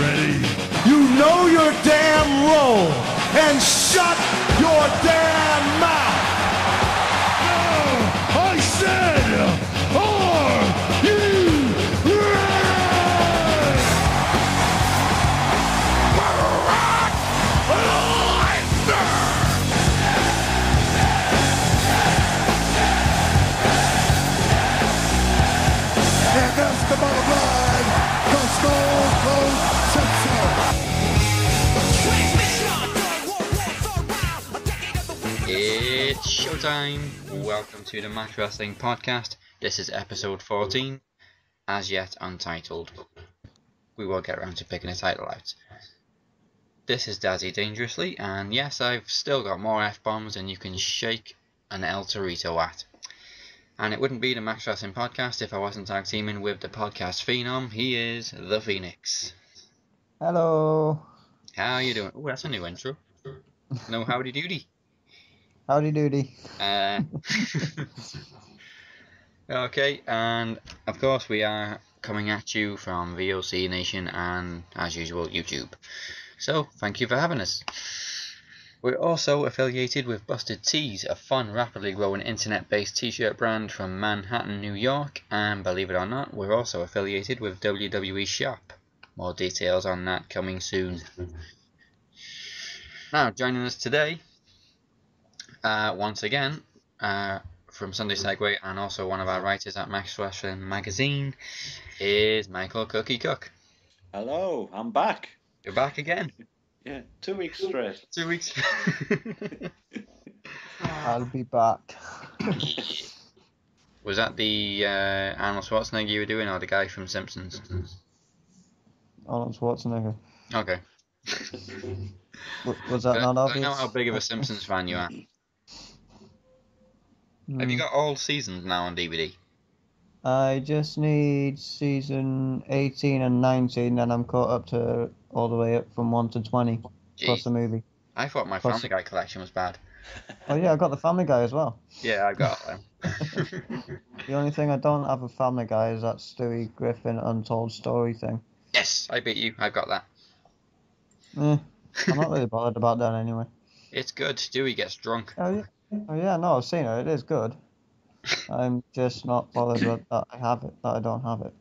ready? You know your damn role and shut your damn mouth. No, I said, are you ready? And that's the bottom line, 'cause Stone Cold said so. It's showtime! Welcome to the Match Wrestling Podcast. This is episode 14, as yet untitled. We will get around to picking a title out. This is Dazzy Dangerously, and yes, I've still got more F-bombs than you can shake an El Torito at. And it wouldn't be the Match Wrestling Podcast if I wasn't tag teaming with the podcast phenom. He is the Phoenix. Hello. How are you doing? Oh, that's a new intro. No howdy doody. Howdy doody. Okay, and of course we are coming at you from VOC Nation and, as usual, YouTube. So, thank you for having us. We're also affiliated with Busted Tees, a fun, rapidly growing internet-based t-shirt brand from Manhattan, New York, and believe it or not, we're also affiliated with WWE Shop. More details on that coming soon. Now, joining us today, once again, from Sunday Segway and also one of our writers at Max Wrestling Magazine, is Michael Cookie Cook. Hello, I'm back. You're back again. Yeah, 2 weeks straight. 2 weeks. I'll be back. Was that the Arnold Schwarzenegger you were doing, or the guy from Simpsons? Arnold Schwarzenegger. Okay. Was that not I obvious? know how big of a Simpsons fan you are. Have you got all seasons now on DVD? I just need season 18 and 19, and I'm caught up to all the way up from 1 to 20, plus the movie. I thought my Family Guy collection was bad. Oh yeah, I got the Family Guy as well. Yeah, I've got them. The only thing I don't have a Family Guy is that Stewie Griffin Untold Story thing. Yes, I beat you. I've got that. I'm not really bothered about that anyway. It's good. Stewie gets drunk. Oh yeah, no, I've seen it. It is good. I'm just not bothered that I have it, that I don't have it.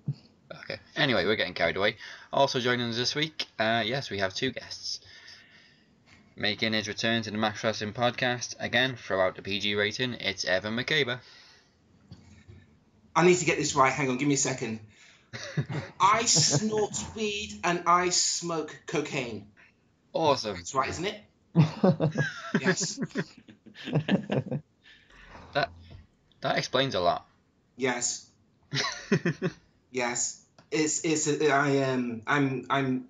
Okay. Anyway, we're getting carried away. Also joining us this week, yes, we have two guests. Making his return to the Max Wrestling Podcast, again, throughout the PG rating, it's Evan Makeba. I need to get this right. Hang on, give me a second. I snort weed and I smoke cocaine. Awesome. That's right, isn't it? Yes. That explains a lot. Yes. Yes. I'm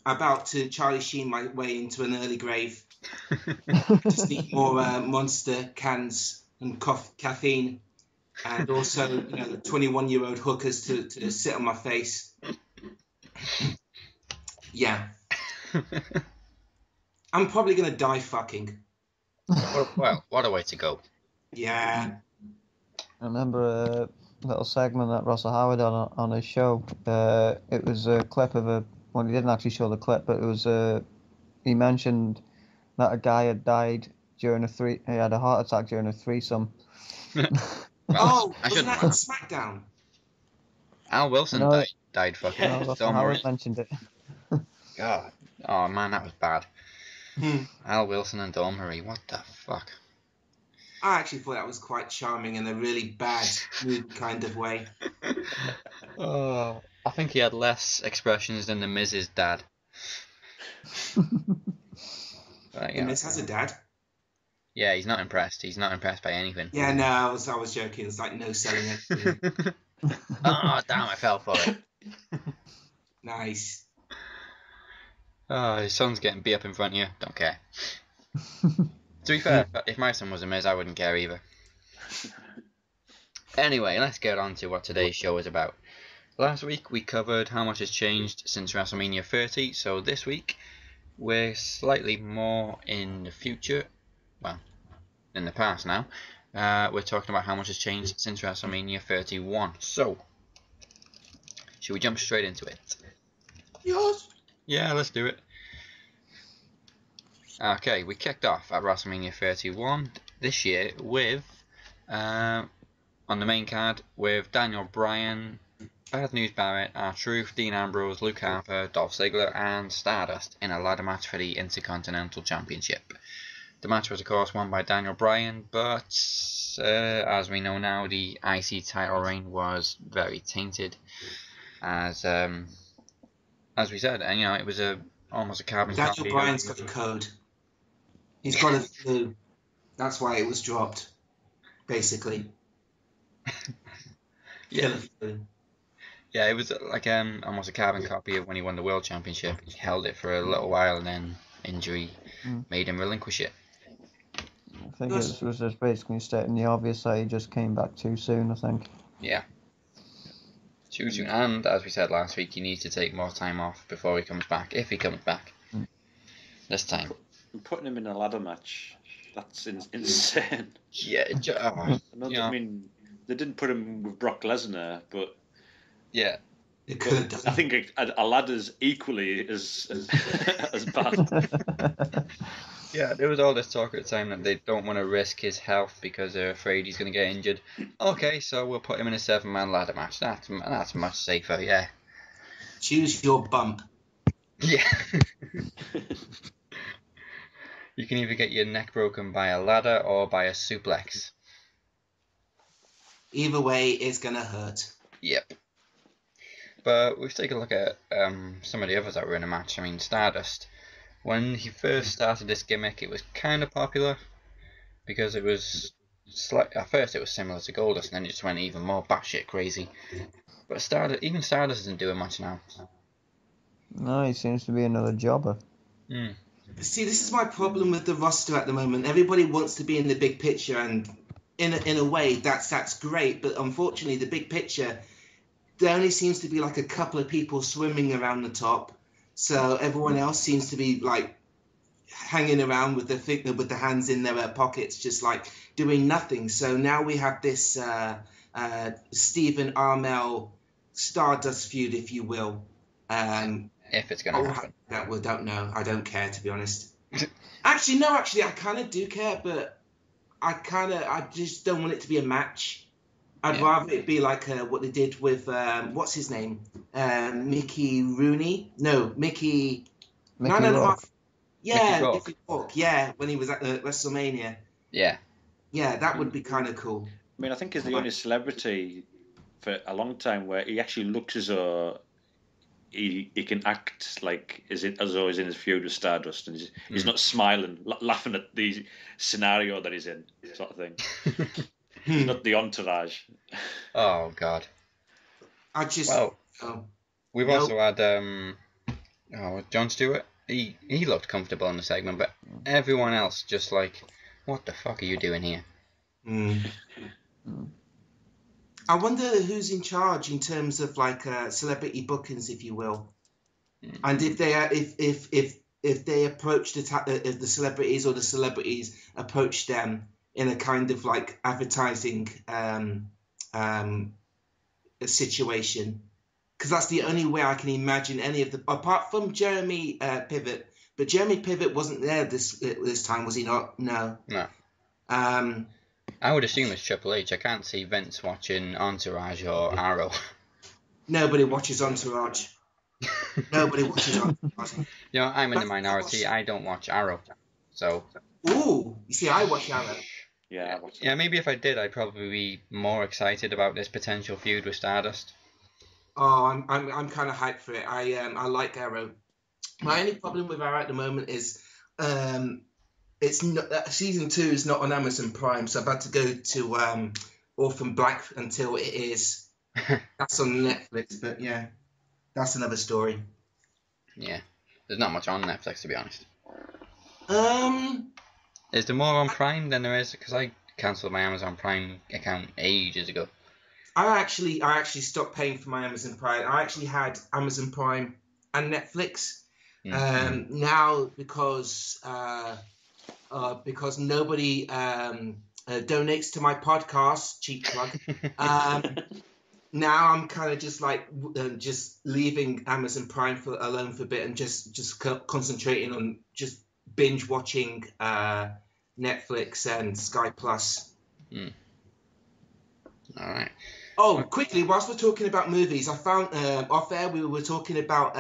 about to Charlie Sheen my way into an early grave. Just need more Monster cans and caffeine, and also 21-year-old hookers to sit on my face. Yeah. I'm probably gonna die fucking. Well, what a way to go. Yeah. I remember a little segment that Russell Howard on his show. It was a clip of well, he didn't actually show the clip, but it was he mentioned that a guy had died during he had a heart attack during a threesome. Wasn't that in SmackDown? Al Wilson died fucking. Yeah, Russell Howard mentioned it. God. Oh man, that was bad. Al Wilson and Dawn Marie, what the fuck? I actually thought that was quite charming in a really bad mood kind of way. Oh, I think he had less expressions than the Miz's dad. The Miz has a dad. Yeah, he's not impressed. He's not impressed by anything. Yeah, no, I was joking. It's like no selling it. Oh, damn, I fell for it. Nice. Oh, his son's getting beat up in front of you. Don't care. To be fair, if my son was a Miz, I wouldn't care either. Anyway, let's get on to what today's show is about. Last week we covered how much has changed since WrestleMania 30, so this week we're slightly more in the future, well, in the past now. We're talking about how much has changed since WrestleMania 31. So, should we jump straight into it? Yes. Yeah, let's do it. Okay, we kicked off at WrestleMania 31 this year with, on the main card, with Daniel Bryan, Bad News Barrett, R-Truth, Dean Ambrose, Luke Harper, Dolph Ziggler, and Stardust in a ladder match for the Intercontinental Championship. The match was, of course, won by Daniel Bryan, but as we know now, the IC title reign was very tainted, as we said, and it was almost a carbon copy. Daniel Bryan's got a code. He's got a flu. That's why it was dropped, basically. Yeah. Yeah, it was like almost a carbon copy of when he won the World Championship. He held it for a little while, and then injury made him relinquish it. I think it was just basically stating the obvious that he just came back too soon, I think. Yeah. Too soon. And, as we said last week, he needs to take more time off before he comes back, if he comes back. This time. Putting him in a ladder match, that's insane. Yeah. I mean, they didn't put him with Brock Lesnar, but... Yeah. I think a ladder's equally as bad. Yeah, there was all this talk at the time that they don't want to risk his health because they're afraid he's going to get injured. Okay, so we'll put him in a 7-man ladder match. That's much safer, yeah. Choose your bump. Yeah. You can either get your neck broken by a ladder or by a suplex. Either way, it's going to hurt. Yep. But we've taken a look at some of the others that were in the match. I mean, Stardust. When he first started this gimmick, it was kind of popular because it was at first it was similar to Goldust, and then it just went even more batshit crazy. But Stardust isn't doing much now. No, he seems to be another jobber. See, this is my problem with the roster at the moment. Everybody wants to be in the big picture, and in a way, that's great. But unfortunately, the big picture, there only seems to be like a couple of people swimming around the top. So everyone else seems to be like hanging around with the hands in their pockets, just like doing nothing. So now we have this Stephen Amell Stardust feud, if you will. If it's going to happen. We don't know. I don't care, to be honest. Actually, I kind of do care, but I just don't want it to be a match. I'd rather it be like what they did with what's his name, Mickey Rooney? No, Mickey. Rourke. Yeah, Mickey Mickey Rourke. Yeah, when he was at WrestleMania. Yeah. Yeah, that would be kind of cool. I mean, I think he's the only celebrity for a long time where he actually looks as though he can act like as though he's in his feud with Stardust, and he's not smiling, laughing at the scenario that he's in, sort of thing. He's not the entourage. Oh God. We've also had Jon Stewart. He looked comfortable in the segment, but everyone else just like, what the fuck are you doing here? I wonder who's in charge in terms of like celebrity bookings, if you will, and if they approach the celebrities, or the celebrities approach them in a kind of like advertising situation, because that's the only way I can imagine any of the, apart from Jeremy Piven. But Jeremy Piven wasn't there this time, was he not? No. I would assume it's Triple H. I can't see Vince watching Entourage or Arrow. Nobody watches Entourage. Nobody watches Entourage. I'm in the minority. I don't watch Arrow. So. Ooh, you see, I watch Arrow. Yeah, maybe if I did, I'd probably be more excited about this potential feud with Stardust. Oh, I'm kind of hyped for it. I like Arrow. My only problem with Arrow at the moment is it's not, season 2 is not on Amazon Prime, so I've had to go to Orphan Black until it is. That's on Netflix, but yeah, that's another story. Yeah, there's not much on Netflix, to be honest. Is there more on Prime than there is? Because I cancelled my Amazon Prime account ages ago. I actually stopped paying for my Amazon Prime. I actually had Amazon Prime and Netflix. Now because nobody donates to my podcast, cheap plug. now I'm kind of just like just leaving Amazon Prime alone for a bit and just concentrating on just binge watching Netflix and Sky Plus. All right. Oh, quickly, whilst we're talking about movies, I found off air we were talking about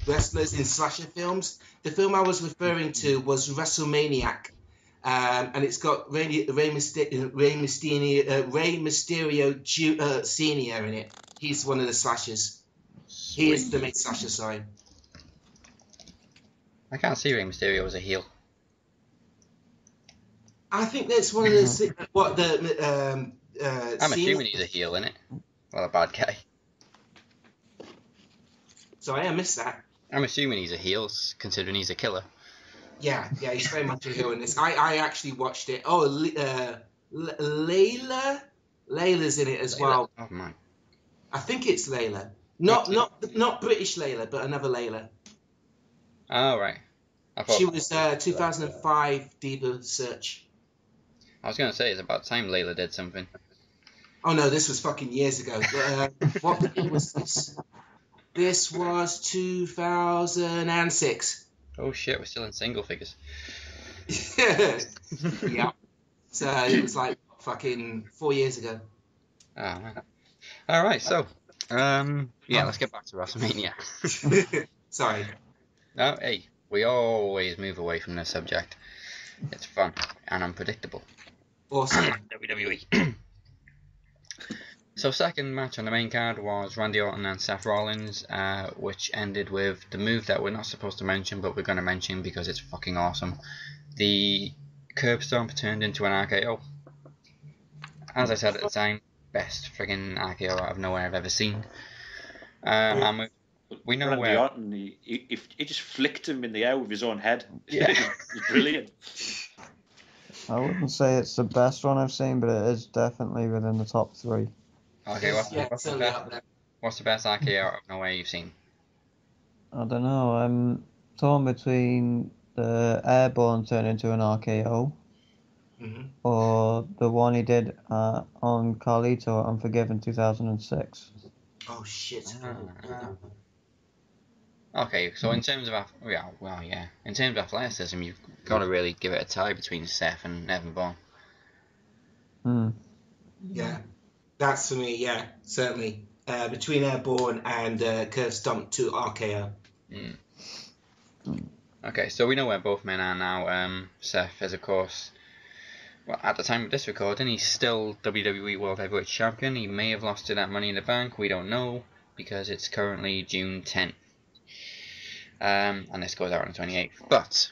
wrestlers in slasher films. The film I was referring to was WrestleManiac, and it's got Rey Mysterio Senior in it. He's one of the slashers. He is the main slasher. Sorry. I can't see Rey Mysterio as a heel. I think that's one of the I'm assuming he's a heel, innit? Well, a bad guy. Sorry, I missed that. I'm assuming he's a heel, considering he's a killer. Yeah, he's very much a hero in this. I actually watched it. Oh, Layla's in it as well. Oh man. I think it's Layla. Not British Layla, but another Layla. Oh right. She was 2005 Diva Search. I was going to say, it's about time Layla did something. Oh no, this was fucking years ago. What year was this? This was 2006. Oh shit, we're still in single figures. Yeah. So it was like fucking 4 years ago. Oh man. Alright, so let's get back to WrestleMania. Sorry. No, hey, we always move away from this subject. It's fun and unpredictable. Awesome. WWE. So second match on the main card was Randy Orton and Seth Rollins, which ended with the move that we're not supposed to mention, but we're going to mention because it's fucking awesome. The curb stomp turned into an RKO. As I said at the time, best friggin' RKO out of nowhere I've ever seen. And we know Randy where... Orton, he just flicked him in the air with his own head. Yeah. It's brilliant. I wouldn't say it's the best one I've seen, but it is definitely within the top 3. Okay, what's the best RKO out of nowhere you've seen? I don't know. I'm torn between the airborne turn into an RKO, or the one he did on Carlito at Unforgiven 2006. Oh shit. Okay, so in terms of in terms of athleticism, you've got to really give it a tie between Seth and Evan Bourne. Yeah, that's for me. Yeah, certainly between airborne and curve stomp to RKO. Okay, so we know where both men are now. Seth is, of course, well, at the time of this recording, he's still WWE World Heavyweight Champion. He may have lost it at Money in the Bank. We don't know because it's currently June 10th. And this goes out on the 28th. But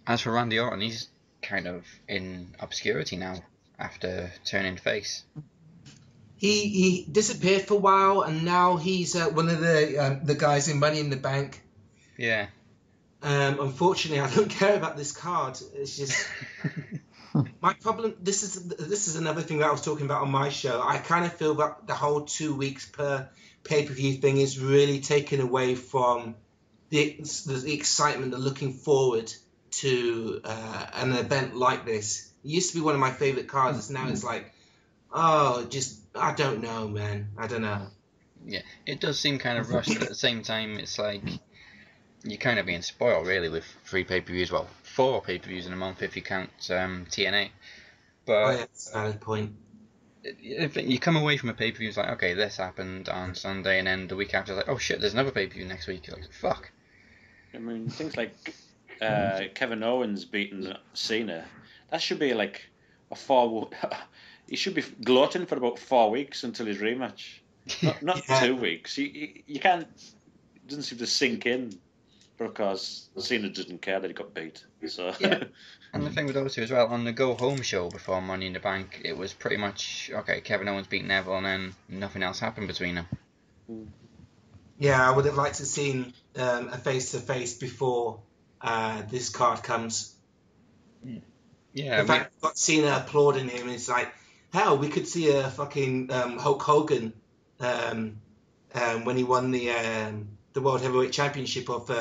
as for Randy Orton, he's kind of in obscurity now after turning face. He disappeared for a while, and now he's one of the guys in Money in the Bank. Yeah. Unfortunately, I don't care about this card. It's just my problem. This is another thing that I was talking about on my show. I kind of feel that the whole 2 weeks per pay-per-view thing is really taken away from the excitement of looking forward to an event like this. It used to be one of my favorite cards. Now it's like, I don't know, man. I don't know. Yeah, it does seem kind of rushed, but at the same time, it's like you're kind of being spoiled, really, with 3 pay-per-views. Well, 4 pay-per-views in a month if you count TNA. But that's a valid point. If you come away from a pay-per-view, it's like, okay, this happened on Sunday, and then the week after, it's like, oh shit, there's another pay-per-view next week. You're like, fuck. I mean, things like Kevin Owens beating Cena, that should be like a 4. He should be gloating for about 4 weeks until his rematch. Not 2 weeks. You can't. It doesn't seem to sink in because Cena didn't care that he got beat. So. Yeah. And the thing with those two as well, on the Go Home show before Money in the Bank, it was pretty much, okay, Kevin Owens beat Neville, and then nothing else happened between them. Yeah, I would have liked to have seen a face-to-face before this card comes. Yeah. In fact, I've got Cena applauding him. It's like, hell, we could see a fucking Hulk Hogan when he won the World Heavyweight Championship of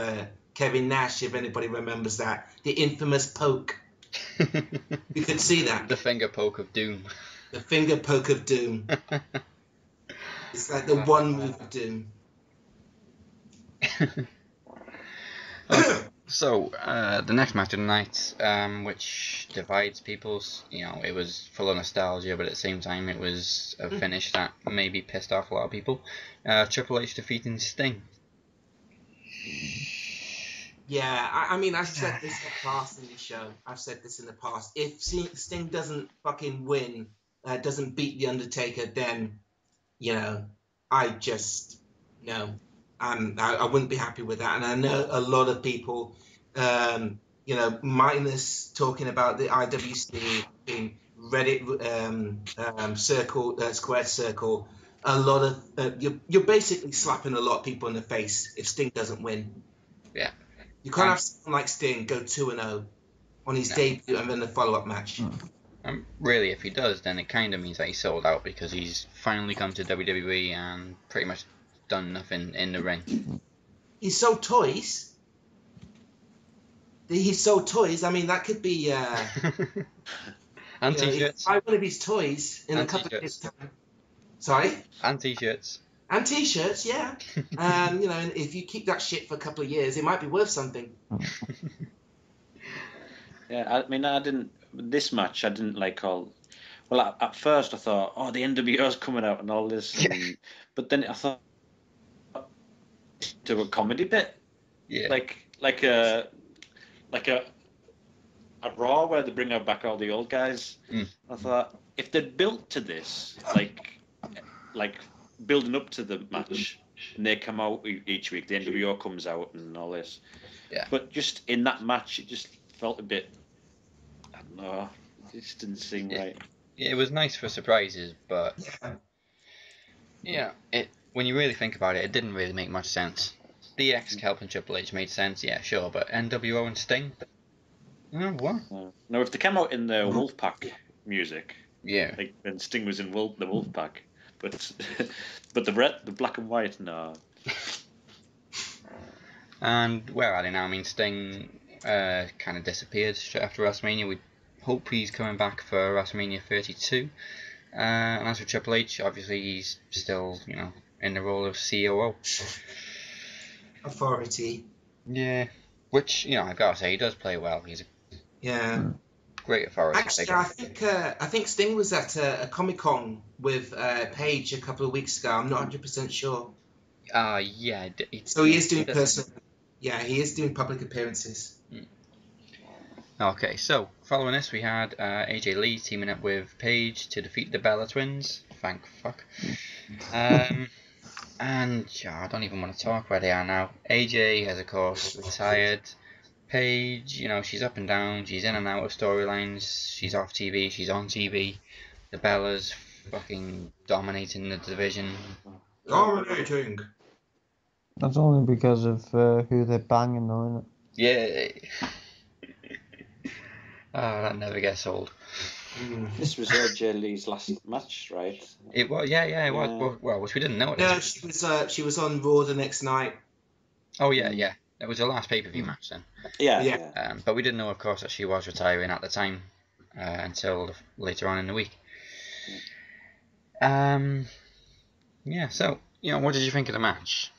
Kevin Nash, if anybody remembers that. The infamous poke. We could see that. The finger poke of doom. The finger poke of doom. It's like the one move of doom. So, the next match of the night, which divides people's, it was full of nostalgia, but at the same time it was a finish that maybe pissed off a lot of people. Triple H defeating Sting. Yeah, I mean, I've said this in the past in the show. I've said this in the past. If Sting doesn't fucking win, doesn't beat The Undertaker, then, I just, no. I wouldn't be happy with that. And I know a lot of people, minus talking about the IWC being Reddit squared circle, a lot of you're basically slapping a lot of people in the face if Sting doesn't win. Yeah. You can't have someone like Sting go 2-0 on his debut and then the follow-up match. Really, if he does, then it kind of means that he's sold out because he's finally come to WWE and pretty much done nothing in the ring. He sold toys. He sold toys. I mean, that could be. And t-shirts. Buy one of his toys in a couple of years' time. Sorry. And t-shirts. And t-shirts, yeah. And if you keep that shit for a couple of years, it might be worth something. Yeah, I mean, this match, I didn't like all. Well, at first I thought, oh, the NWO's coming out and all this, but then I thought, to a comedy bit, like a Raw where they bring back all the old guys. I thought if they'd built to this, like building up to the match, and they come out each week, the NWO comes out and all this. Yeah. But just in that match, it just felt a bit. I don't know. It just didn't seem right. It was nice for surprises, but when you really think about it, it didn't really make much sense. DX helping Triple H made sense, yeah, sure, but NWO and Sting, what? No, if they came out in the Wolfpack music, like when Sting was in the Wolfpack, but the black and white, no. And where are they now? I mean, Sting kind of disappeared straight after WrestleMania. We hope he's coming back for WrestleMania 32. And as for Triple H, obviously he's still, in the role of COO. Authority. Yeah, which I gotta say he does play well. He's a great authority. Actually, I think Sting was at a Comic-Con with Paige a couple of weeks ago. I'm not 100% sure. Yeah. So he is doing personal. Yeah, he is doing public appearances. Okay, so following this, we had AJ Lee teaming up with Paige to defeat the Bella Twins. Thank fuck. And I don't even want to talk where they are now. AJ has, of course, retired. Paige, she's up and down. She's in and out of storylines. She's off TV. She's on TV. The Bellas fucking dominating the division. Dominating. That's only because of who they're banging, though, isn't it? Yeah. That never gets old. This was AJ Lee's last match, right? It was, it was. Well, which we didn't know. No, she was on Raw the next night. Oh yeah. It was the last pay-per-view match then. Yeah. But we didn't know, of course, that she was retiring at the time until later on in the week. So what did you think of the match?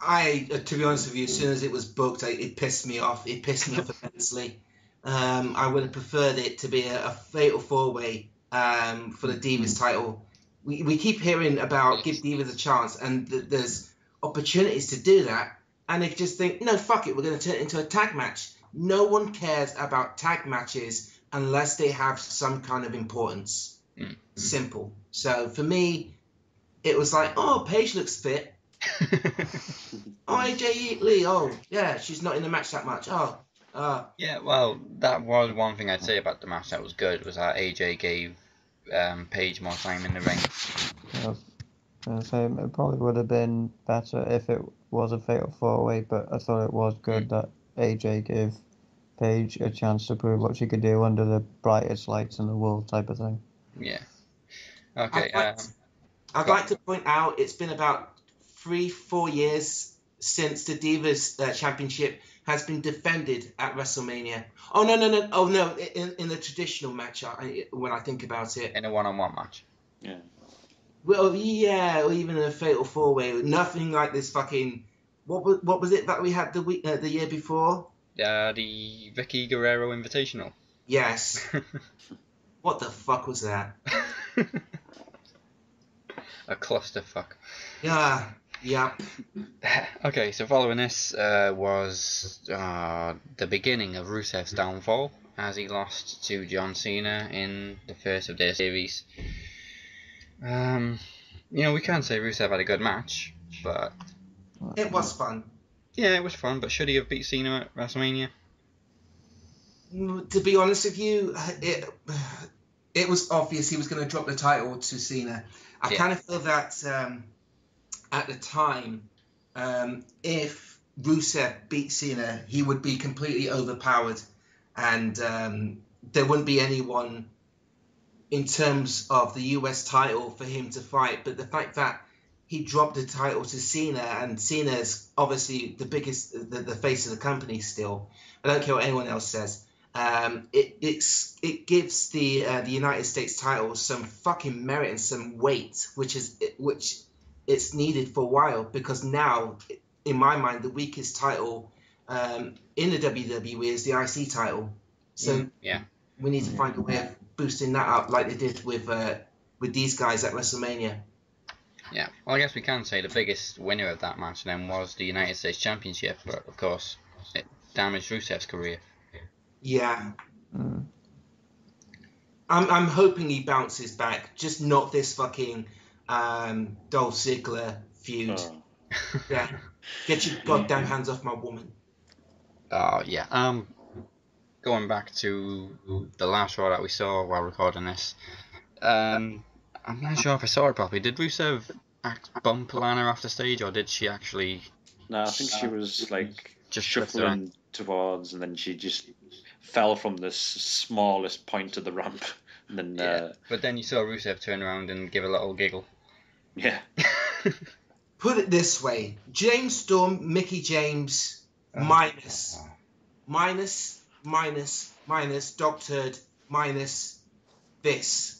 To be honest with you, as soon as it was booked, it pissed me off. It pissed me off immensely. I would have preferred it to be a fatal four-way for the Divas title. We keep hearing about give Divas a chance, and there's opportunities to do that, and they just think, no, fuck it, we're going to turn it into a tag match. No one cares about tag matches unless they have some kind of importance. Simple. So for me, it was like, oh, Paige looks fit. Oh, AJ Lee, oh, yeah, she's not in the match that much. Yeah, well, that was one thing I'd say about the match that was good, was that AJ gave Paige more time in the ring. It probably would have been better if it was a fatal four-way, but I thought it was good that AJ gave Paige a chance to prove what she could do under the brightest lights in the world type of thing. Yeah. Okay. I'd like to point out it's been about 3-4 years since the Divas Championship has been defended at WrestleMania. Oh, no. Oh, no, in the traditional match, when I think about it. In a one-on-one match. Yeah. Well, yeah, or even a fatal four-way. Nothing like this fucking. What was it that we had the year before? The Vicky Guerrero Invitational. Yes. What the fuck was that? A clusterfuck. Yeah. Yep. Okay, so following this was the beginning of Rusev's downfall as he lost to John Cena in the first of their series. We can't say Rusev had a good match, but It was fun. yeah, it was fun. But should he have beat Cena at WrestleMania? To be honest with you, it was obvious he was going to drop the title to Cena. I kind of feel that at the time, if Rusev beat Cena, he would be completely overpowered, and there wouldn't be anyone in terms of the US title for him to fight. But the fact that he dropped the title to Cena, and Cena's obviously the biggest, the face of the company still. I don't care what anyone else says. It gives the United States title some fucking merit and some weight, which it's needed for a while, because now, in my mind, the weakest title in the WWE is the IC title. So we need to find a way of boosting that up, like they did with these guys at WrestleMania. Yeah, well, I guess we can say the biggest winner of that match then was the United States Championship, but of course it damaged Rusev's career. Yeah. I'm hoping he bounces back, just not this fucking Dolph Ziggler feud. Yeah, get your goddamn hands off my woman. Oh yeah. Going back to the last Raw that we saw while recording this, I'm not sure if I saw it properly. Did Rusev bump Lana off the stage, or did she actually? No, I think she was like just shuffling towards, and then she just fell from the smallest point of the ramp, and then. But then you saw Rusev turn around and give a little giggle. Yeah. Put it this way: James Storm, Mickey James, minus, Dog Turd, minus this.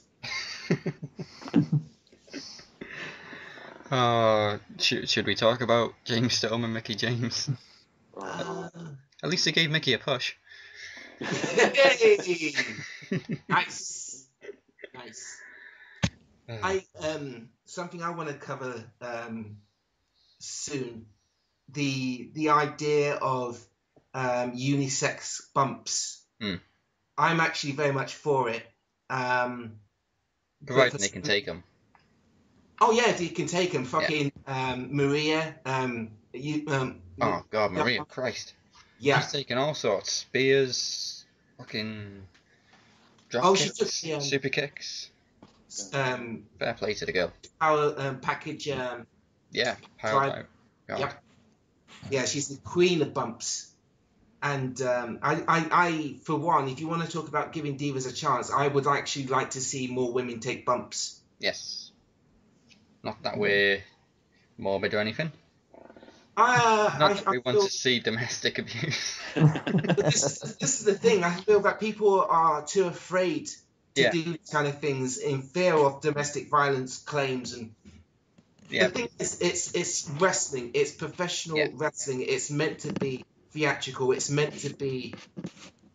Should we talk about James Storm and Mickey James? At least they gave Mickey a push. Hey! Nice. Something I want to cover soon. The idea of unisex bumps. I'm actually very much for it. Provided they can take them. Oh yeah, if you can take them, fucking Maria. Oh God, Maria Christ. Yeah. She's taking all sorts. Spears, fucking drop kicks, took, super kicks. Fair play to the girl. Power package. Yeah, power drive. Yep. Yeah, she's the queen of bumps. And I, for one, if you want to talk about giving divas a chance, I would actually like to see more women take bumps. Yes. Not that we're morbid or anything. Not that we want to see domestic abuse. this is the thing. I feel that people are too afraid to do these kind of things in fear of domestic violence claims. And the thing is, it's wrestling. It's professional wrestling. It's meant to be theatrical. It's meant to be.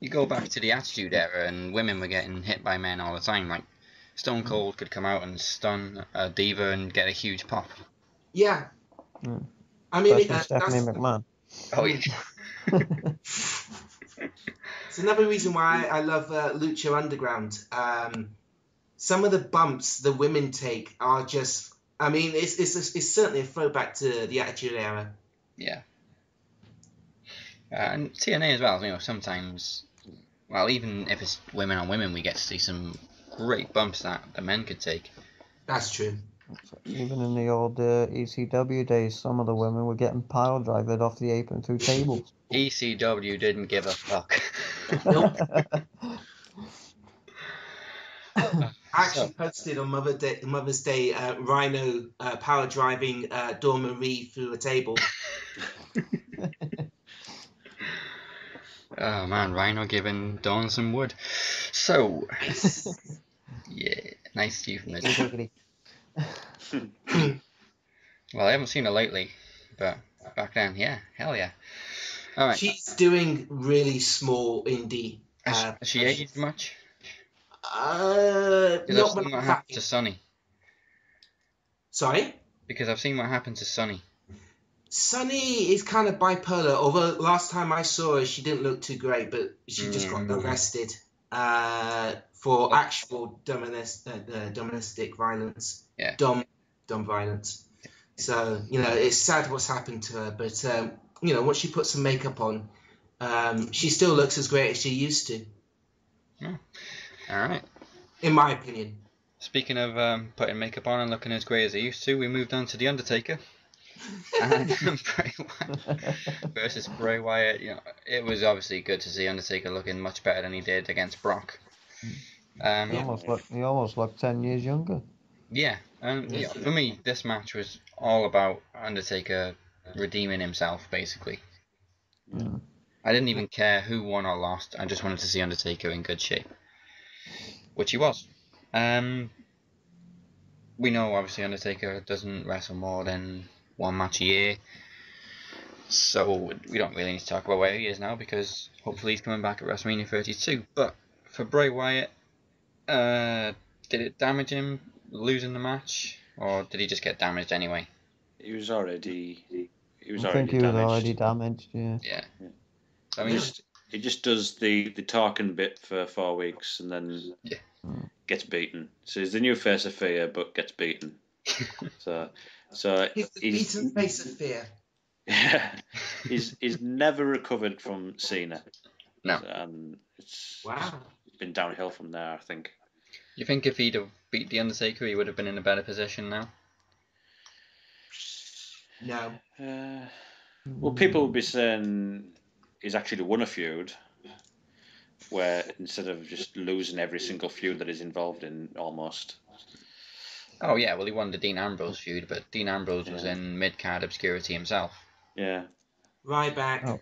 You go back to the Attitude Era, and women were getting hit by men all the time. Like Stone Cold could come out and stun a diva and get a huge pop. Yeah. I mean, Stephanie McMahon. Oh yeah. It's another reason why I love Lucha Underground. Some of the bumps the women take are just. I mean, it's certainly a throwback to the Attitude Era. Yeah. And TNA as well. You know, sometimes, well, even if it's women on women, we get to see some great bumps that the men could take. That's true. Even in the old ECW days, some of the women were getting pile driven off the apron through tables. ECW didn't give a fuck. Nope. I actually posted on Mother's Day Rhino power driving Dawn Marie through a table. Oh man, Rhino giving Dawn some wood. So, yeah, nice euphemism. Well, I haven't seen her lately, but back then, yeah, hell yeah. All right. She's doing really small indie. Has she aged much? Not Because I've when seen what I'm happened back. to Sunny. Sorry? Because I've seen what happened to Sunny. Sunny is kind of bipolar, although last time I saw her, she didn't look too great, but she just got arrested for actual domestic violence. Yeah. Dumb violence. So, it's sad what's happened to her, but, once she puts some makeup on, she still looks as great as she used to. Oh. All right. In my opinion. Speaking of putting makeup on and looking as great as he used to, we moved on to The Undertaker. And Bray Wyatt versus Bray Wyatt. It was obviously good to see Undertaker looking much better than he did against Brock. He almost looked 10 years younger. Yeah, and for me, this match was all about Undertaker redeeming himself, basically. Yeah. I didn't even care who won or lost. I just wanted to see Undertaker in good shape, which he was. We know, obviously, Undertaker doesn't wrestle more than one match a year, so we don't really need to talk about where he is now, because hopefully he's coming back at WrestleMania 32. But for Bray Wyatt, did it damage him losing the match, or did he just get damaged anyway? He was already I think he was already damaged. Yeah. Yeah. I mean, he just does the talking bit for 4 weeks and then gets beaten. So he's the new face of fear, but gets beaten. so he's the beaten face of fear. Yeah, he's never recovered from Cena. No. And it's been downhill from there, I think. You think if he'd have beat The Undertaker, he would have been in a better position now? No. Well, people will be saying he's actually won a feud, where instead of just losing every single feud that he's involved in, almost. Oh yeah, well he won the Dean Ambrose feud, but Dean Ambrose was in mid-card obscurity himself. Yeah. Ryback.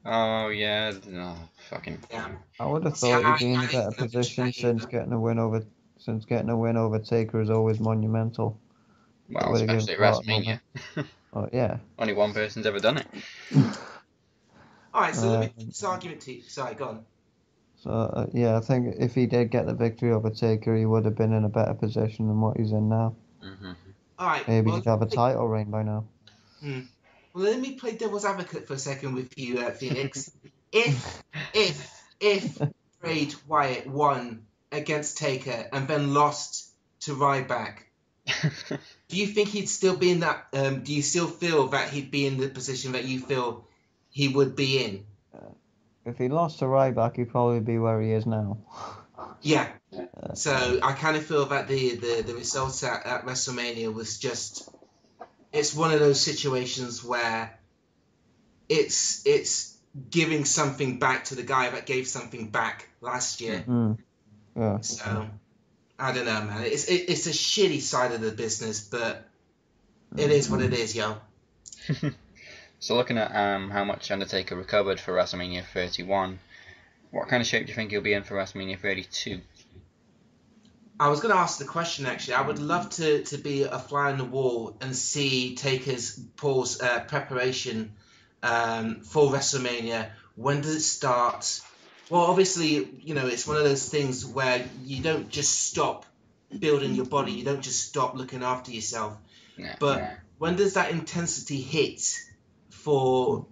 Oh yeah, no, fucking. Yeah. I would have thought he'd be in a better position since getting a win over Taker is always monumental. Well, especially at WrestleMania. Oh yeah. Only one person's ever done it. All right, so let me put this argument to you. Sorry, go on. So yeah, I think if he did get the victory over Taker, he would have been in a better position than what he's in now. Mm-hmm. All right. Maybe he'd have a title reign by now. Well, let me play devil's advocate for a second with you, Phoenix. If Bray Wyatt won against Taker and then lost to Ryback, do you think he'd still be in that? Do you still feel that he'd be in the position that you feel he would be in? If he lost to Ryback, he'd probably be where he is now. Yeah. So I kind of feel that the results at WrestleMania was just. It's one of those situations where it's giving something back to the guy that gave something back last year. Yeah. So I don't know, man. It's a shitty side of the business, but it is what it is, yo. So looking at how much Undertaker recovered for WrestleMania 31, what kind of shape do you think he'll be in for WrestleMania 32? I was going to ask the question, actually. I would love to be a fly on the wall and see Taker's preparation for WrestleMania. When does it start? Well, obviously, it's one of those things where you don't just stop building your body. You don't just stop looking after yourself. But when does that intensity hit for,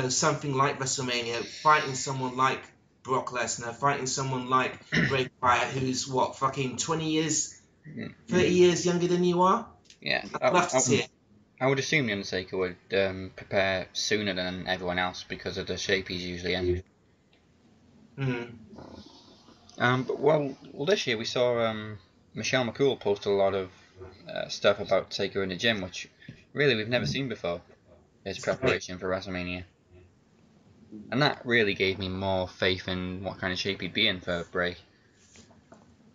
something like WrestleMania, fighting someone like Brock Lesnar, fighting someone like Bray Wyatt, who's 20 years, 30 years younger than you are? Yeah. I'd love to see it. I would assume The Undertaker would prepare sooner than everyone else because of the shape he's usually in. But this year we saw Michelle McCool post a lot of stuff about Taker in the gym, which really we've never seen before. His preparation for WrestleMania. And that really gave me more faith in what kind of shape he'd be in for Bray.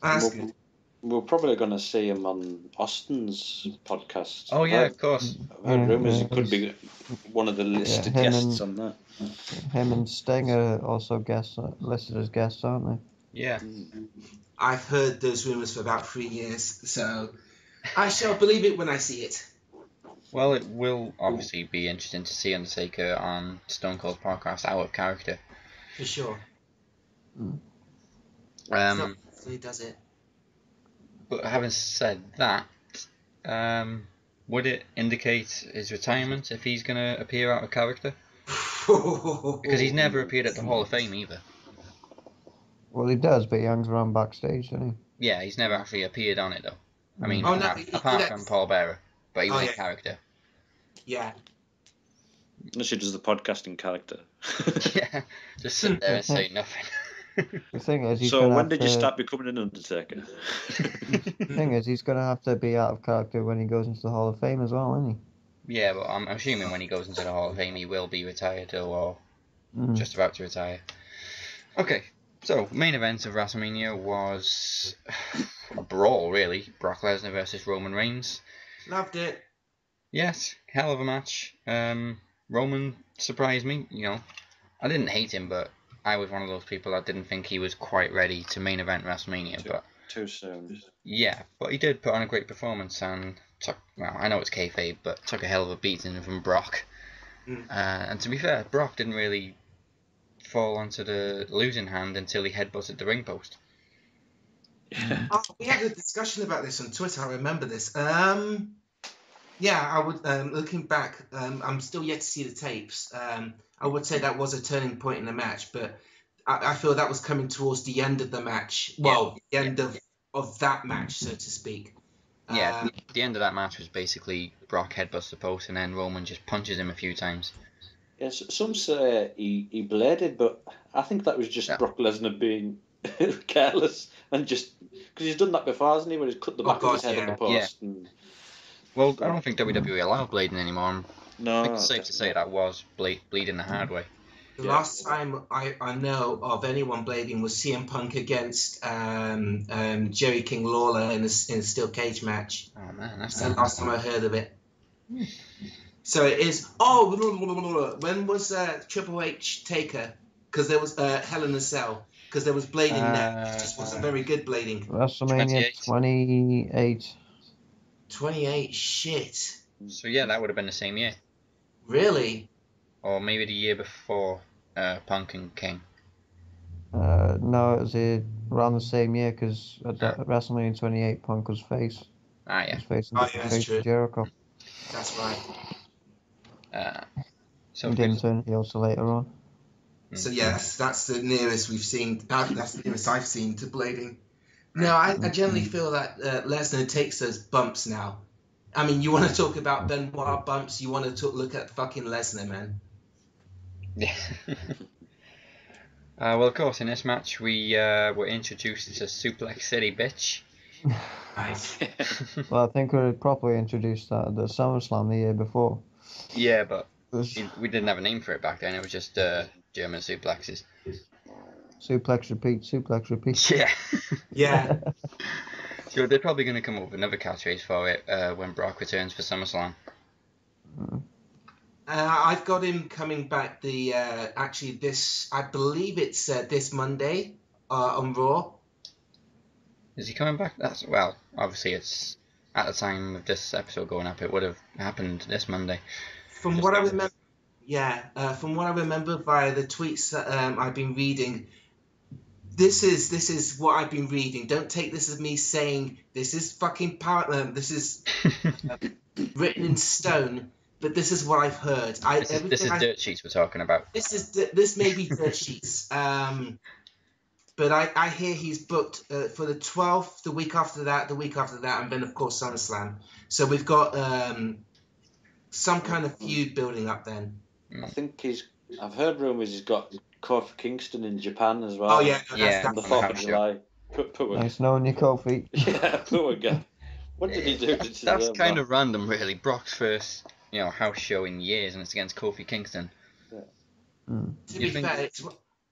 That's good. We're probably going to see him on Austin's podcast. Oh yeah, of course. I've heard rumours he could be one of the listed guests on that. Him and Sting are also listed as guests, aren't they? Yeah. I've heard those rumours for about 3 years, so I shall believe it when I see it. Well, it will obviously be interesting to see Undertaker on Stone Cold podcast out of character. For sure. So he does it. But having said that, would it indicate his retirement if he's going to appear out of character? Because he's never appeared at the Hall of Fame either. Well, he does, but he hangs around backstage, doesn't he? Yeah, he's never actually appeared on it though. I mean, Oh, no, apart from Paul Bearer, but he was in yeah. character. Yeah. Unless he does the podcasting character. Yeah, just sit there and say nothing. The thing is, he's So when did you start becoming an Undertaker? The thing is, he's going to have to be out of character when he goes into the Hall of Fame as well, isn't he? Yeah, but I'm assuming when he goes into the Hall of Fame, he will be retired or just about to retire. Okay, so main event of WrestleMania was a brawl, really. Brock Lesnar versus Roman Reigns. Loved it. Yes, hell of a match. Roman surprised me. You know, I didn't hate him, but I was one of those people that didn't think he was quite ready to main event WrestleMania. But too soon. Yeah, but he did put on a great performance and took, well, I know it's kayfabe, but took a hell of a beating from Brock. And to be fair, Brock didn't really fall onto the losing hand until he headbutted the ring post. Oh, we had a discussion about this on Twitter. I remember this. Yeah, I would. Looking back, I'm still yet to see the tapes. I would say that was a turning point in the match, but I feel that was coming towards the end of the match. Well, the end of that match, so to speak. Yeah, the end of that match was basically Brock headbutts the post and then Roman just punches him a few times. Yes, some say he bladed, but I think that was just Brock Lesnar being careless and just because he's done that before, hasn't he? Where he's cut the back of his head on the post. Yeah. Well, I don't think WWE allow blading anymore. No, I think it's safe to say that was bleeding the hard way. The last time I know of anyone blading was CM Punk against Jerry King Lawler in a steel cage match. Oh man, that's the last time I heard of it. So it is. Oh, when was Triple H Taker? Because there was Hell in a Cell. Because there was blading there. It just wasn't very good blading. WrestleMania 28. 28. Shit. So yeah, that would have been the same year. Really? Or maybe the year before Punk and King. No, it was around the same year because at WrestleMania 28, Punk was face. Ah, yeah. He was facing Jericho. That's right. So he didn't turn heel till later on. So yes, that's the nearest we've seen. That's the nearest I've seen to blading. No, I generally feel that Lesnar takes those bumps now. I mean, you want to talk about Benoit bumps? You want to look at fucking Lesnar, man. Yeah. Well, of course, in this match we were introduced to Suplex City, bitch. Nice. Well, I think we were properly introduced that at the SummerSlam the year before. Yeah, but we didn't have a name for it back then. It was just German suplexes. Suplex repeat, suplex repeat. Yeah. Yeah. So they're probably going to come up with another catchphrase for it when Brock returns for SummerSlam. I've got him coming back actually this, I believe it's this Monday on Raw. Is he coming back? Well, obviously it's at the time of this episode going up, it would have happened this Monday. From what I remember, from what I remember via the tweets that I've been reading, this is what I've been reading. Don't take this as me saying this is fucking power. This is written in stone, but this is what I've heard. This is dirt sheets we're talking about. This may be dirt sheets. But I hear he's booked for the 12th, the week after that, and then of course SummerSlam. So we've got some kind of feud building up then. I think I've heard rumours he's got Kofi Kingston in Japan as well. Oh yeah, on the 4th of July. Nice knowing you, Kofi. Yeah, poor guy. What did he do? That's kind of random, really. Brock's first, house show in years, and it's against Kofi Kingston. Yeah. To be fair,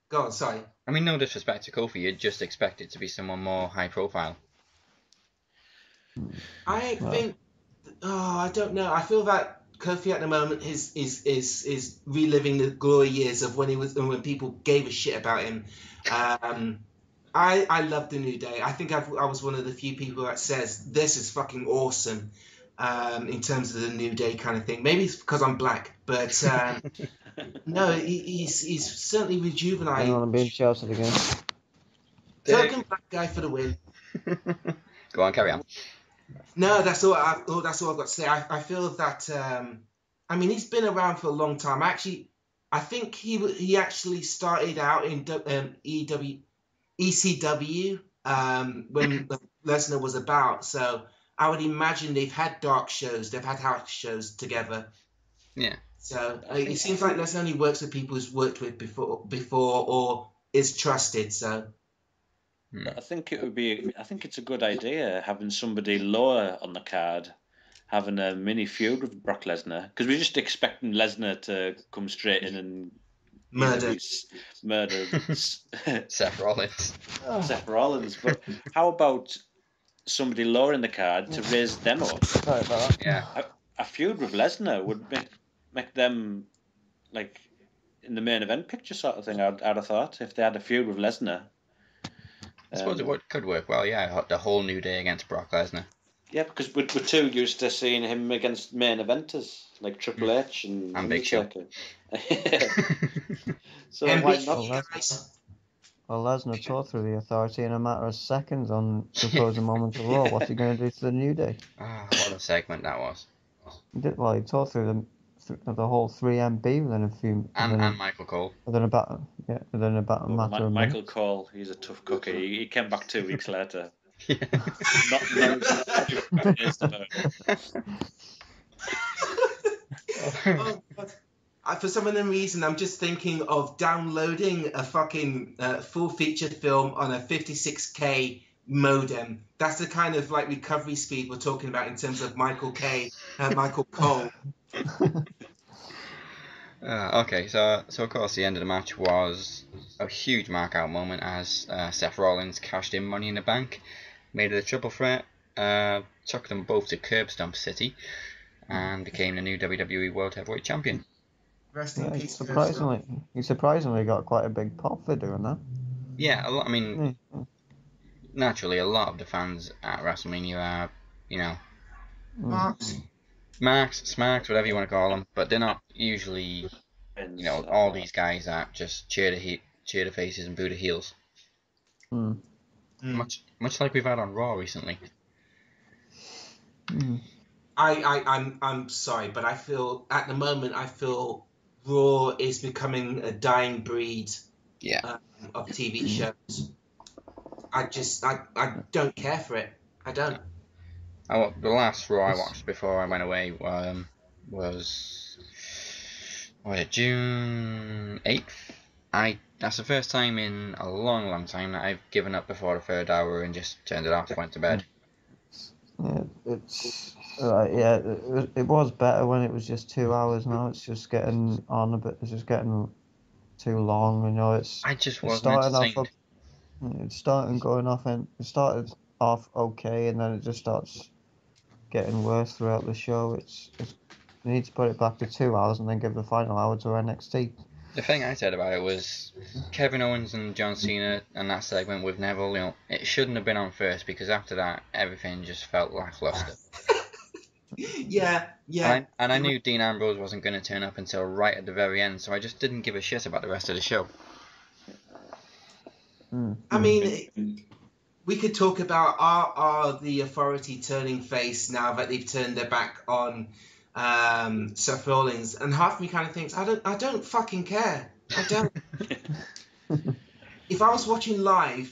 go on, sorry. I mean, no disrespect to Kofi, you'd just expect it to be someone more high profile. I think. Oh, I don't know. I feel that Kofi at the moment is reliving the glory years of when when people gave a shit about him. I love the New Day. I think I was one of the few people that says this is fucking awesome. In terms of the New Day kind of thing. Maybe it's because I'm black, but no, he's certainly Hang rejuvenated. on, I'm being shouted again. Token black guy for the win. Go on, carry on. No, that's all. That's all I've got to say. I feel that. I mean, he's been around for a long time. I think he actually started out in ECW when Lesnar was about. So I would imagine they've had dark shows, they've had house shows together. Yeah. So it seems like Lesnar only works with people he's worked with before or is trusted. So. I think it's a good idea having somebody lower on the card, having a mini feud with Brock Lesnar, because we're just expecting Lesnar to come straight in and murder Seth Rollins. Seth Rollins. But how about somebody lower in the card to raise them up? Sorry about that. Yeah. A feud with Lesnar would make them like in the main event picture sort of thing. I'd have thought if they had a feud with Lesnar. I suppose it could work well, yeah. The whole New Day against Brock Lesnar. Yeah, because we're too used to seeing him against main eventers like Triple H and Big Show. So why not? Well, Lesnar tore through the Authority in a matter of seconds on the frozen moments of Raw. What's he going to do to the New Day? What a segment that was. He tore through the whole 3MB within a few... And Michael Cole. Within about a matter of Michael minutes. Cole, he's a tough cookie. He came back 2 weeks later. Yeah. For some unknown reason, I'm just thinking of downloading a fucking full-featured film on a 56k modem. That's the kind of like recovery speed we're talking about in terms of Michael Cole. Okay, so of course the end of the match was a huge mark-out moment as Seth Rollins cashed in Money in the Bank, made it a triple threat, took them both to Curb Stomp City, and became the new WWE World Heavyweight Champion. Rest in peace. He surprisingly got quite a big pop for doing that. Yeah, naturally, a lot of the fans at WrestleMania are, Marks, Smarks, whatever you want to call them, but they're not usually, all these guys that just cheer the faces and boo the heels. Much like we've had on Raw recently. I'm sorry, but at the moment I feel Raw is becoming a dying breed. Yeah. Of TV shows. I don't care for it. I don't. The last Raw I watched before I went away was June 8th. That's the first time in a long, long time that I've given up before the third hour and just turned it off, went to bed. Yeah, it was better when it was just 2 hours. Now it's just getting on a bit. It's just getting too long. I just wasn't entertained. It started off okay, and then it just starts getting worse throughout the show. You need to put it back to 2 hours and then give the final hour to NXT. The thing I said about it was Kevin Owens and John Cena and that segment with Neville, it shouldn't have been on first because after that everything just felt lackluster. Yeah. And I knew Dean Ambrose wasn't going to turn up until right at the very end, so I just didn't give a shit about the rest of the show. I mean, we could talk about are the Authority turning face now that they've turned their back on Seth Rollins, and half of me kind of thinks I don't fucking care. I don't. If I was watching live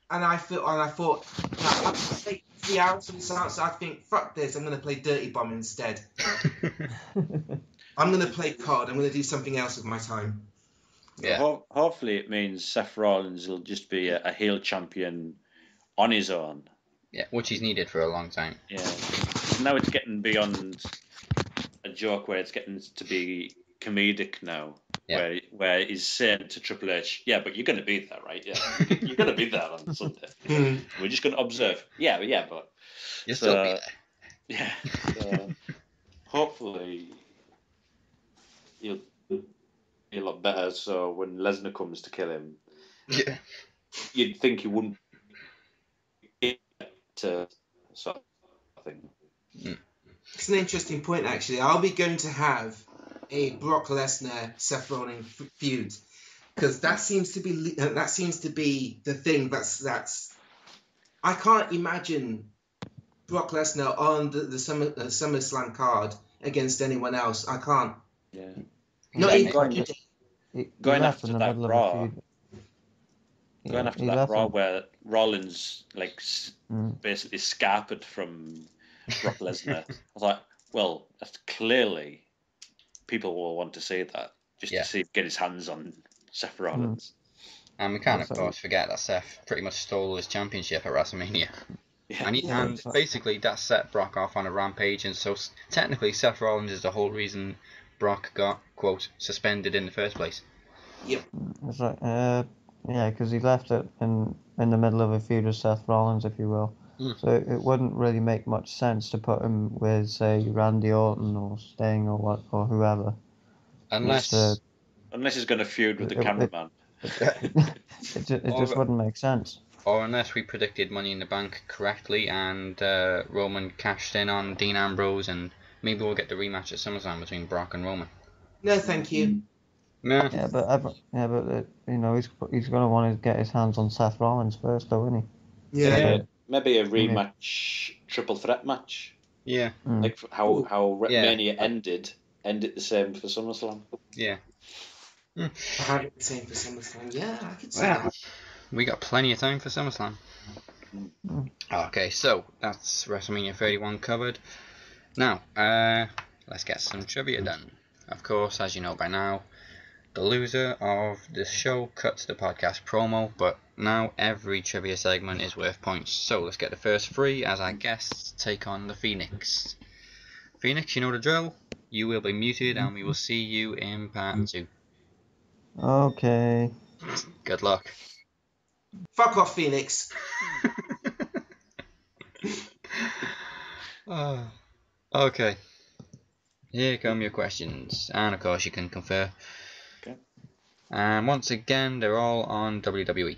and I thought I'd take 3 hours from this answer, I'd think fuck this. I'm going to play Dirty Bomb instead. I'm going to play COD. I'm going to do something else with my time. Yeah. Hopefully it means Seth Rollins will just be a heel champion on his own. Yeah, which he's needed for a long time. Yeah. Now it's getting beyond a joke where it's getting to be comedic now. Yeah. Where he's saying to Triple H, yeah, but you're going to be there, right? Yeah, you're going to be there on Sunday. We're just going to observe. Yeah, but... You'll still be there. Yeah. So, hopefully he'll be a lot better, so when Lesnar comes to kill him, you'd think he wouldn't get to sort of thing. It's an interesting point, actually. Are we going to have a Brock Lesnar Seth Rollins feud? Because that seems to be the thing. That's. I can't imagine Brock Lesnar on the SummerSlam card against anyone else. I can't. Yeah. Not even Going left after in the that middle of a Raw. feud. Going Yeah, after he that left Raw him. where Rollins basically scarpered from Brock Lesnar. I was like, well, that's clearly people will want to see that just to see get his hands on Seth Rollins. And we can't, of course, forget that Seth pretty much stole his championship at WrestleMania. Yeah. And basically that set Brock off on a rampage, and so technically Seth Rollins is the whole reason Brock got, quote, suspended in the first place. Yep. That's right. Yeah, because he left it in the middle of a feud with Seth Rollins, if you will. So it wouldn't really make much sense to put him with, say, Randy Orton or Sting or whoever. Unless he's going to feud with the cameraman. It just wouldn't make sense. Or unless we predicted Money in the Bank correctly and Roman cashed in on Dean Ambrose, and maybe we'll get the rematch at SummerSlam between Brock and Roman. No, thank you. No. Yeah, but you know, he's going to want to get his hands on Seth Rollins first, though, isn't he? Yeah. Maybe a rematch, triple threat match. Yeah. Like how Mania ended the same for SummerSlam. Yeah. Have it the same for SummerSlam. Yeah, I could say that. We got plenty of time for SummerSlam. Okay, so that's WrestleMania 31 covered. Now, let's get some trivia done. Of course, as you know by now, the loser of the show cuts the podcast promo, but now every trivia segment is worth points. So let's get the first three as our guests take on the Phoenix. Phoenix, you know the drill. You will be muted and we will see you in part 2. Okay. Good luck. Fuck off, Phoenix. Okay. Here come your questions. And of course you can confer. Okay. And once again, they're all on WWE.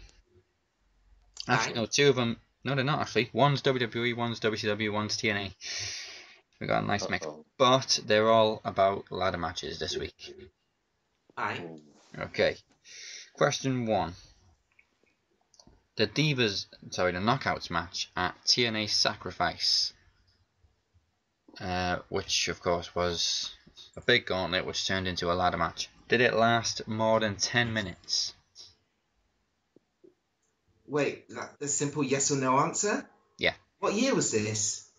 Actually, no, two of them. No, they're not actually. One's WWE, one's WCW, one's TNA. We got a nice mix. But they're all about ladder matches this week. Aye. Okay. Question 1. The Knockouts match at TNA Sacrifice, which of course was a big gauntlet which turned into a ladder match. Did it last more than 10 minutes? Wait, a simple yes or no answer? Yeah. What year was this?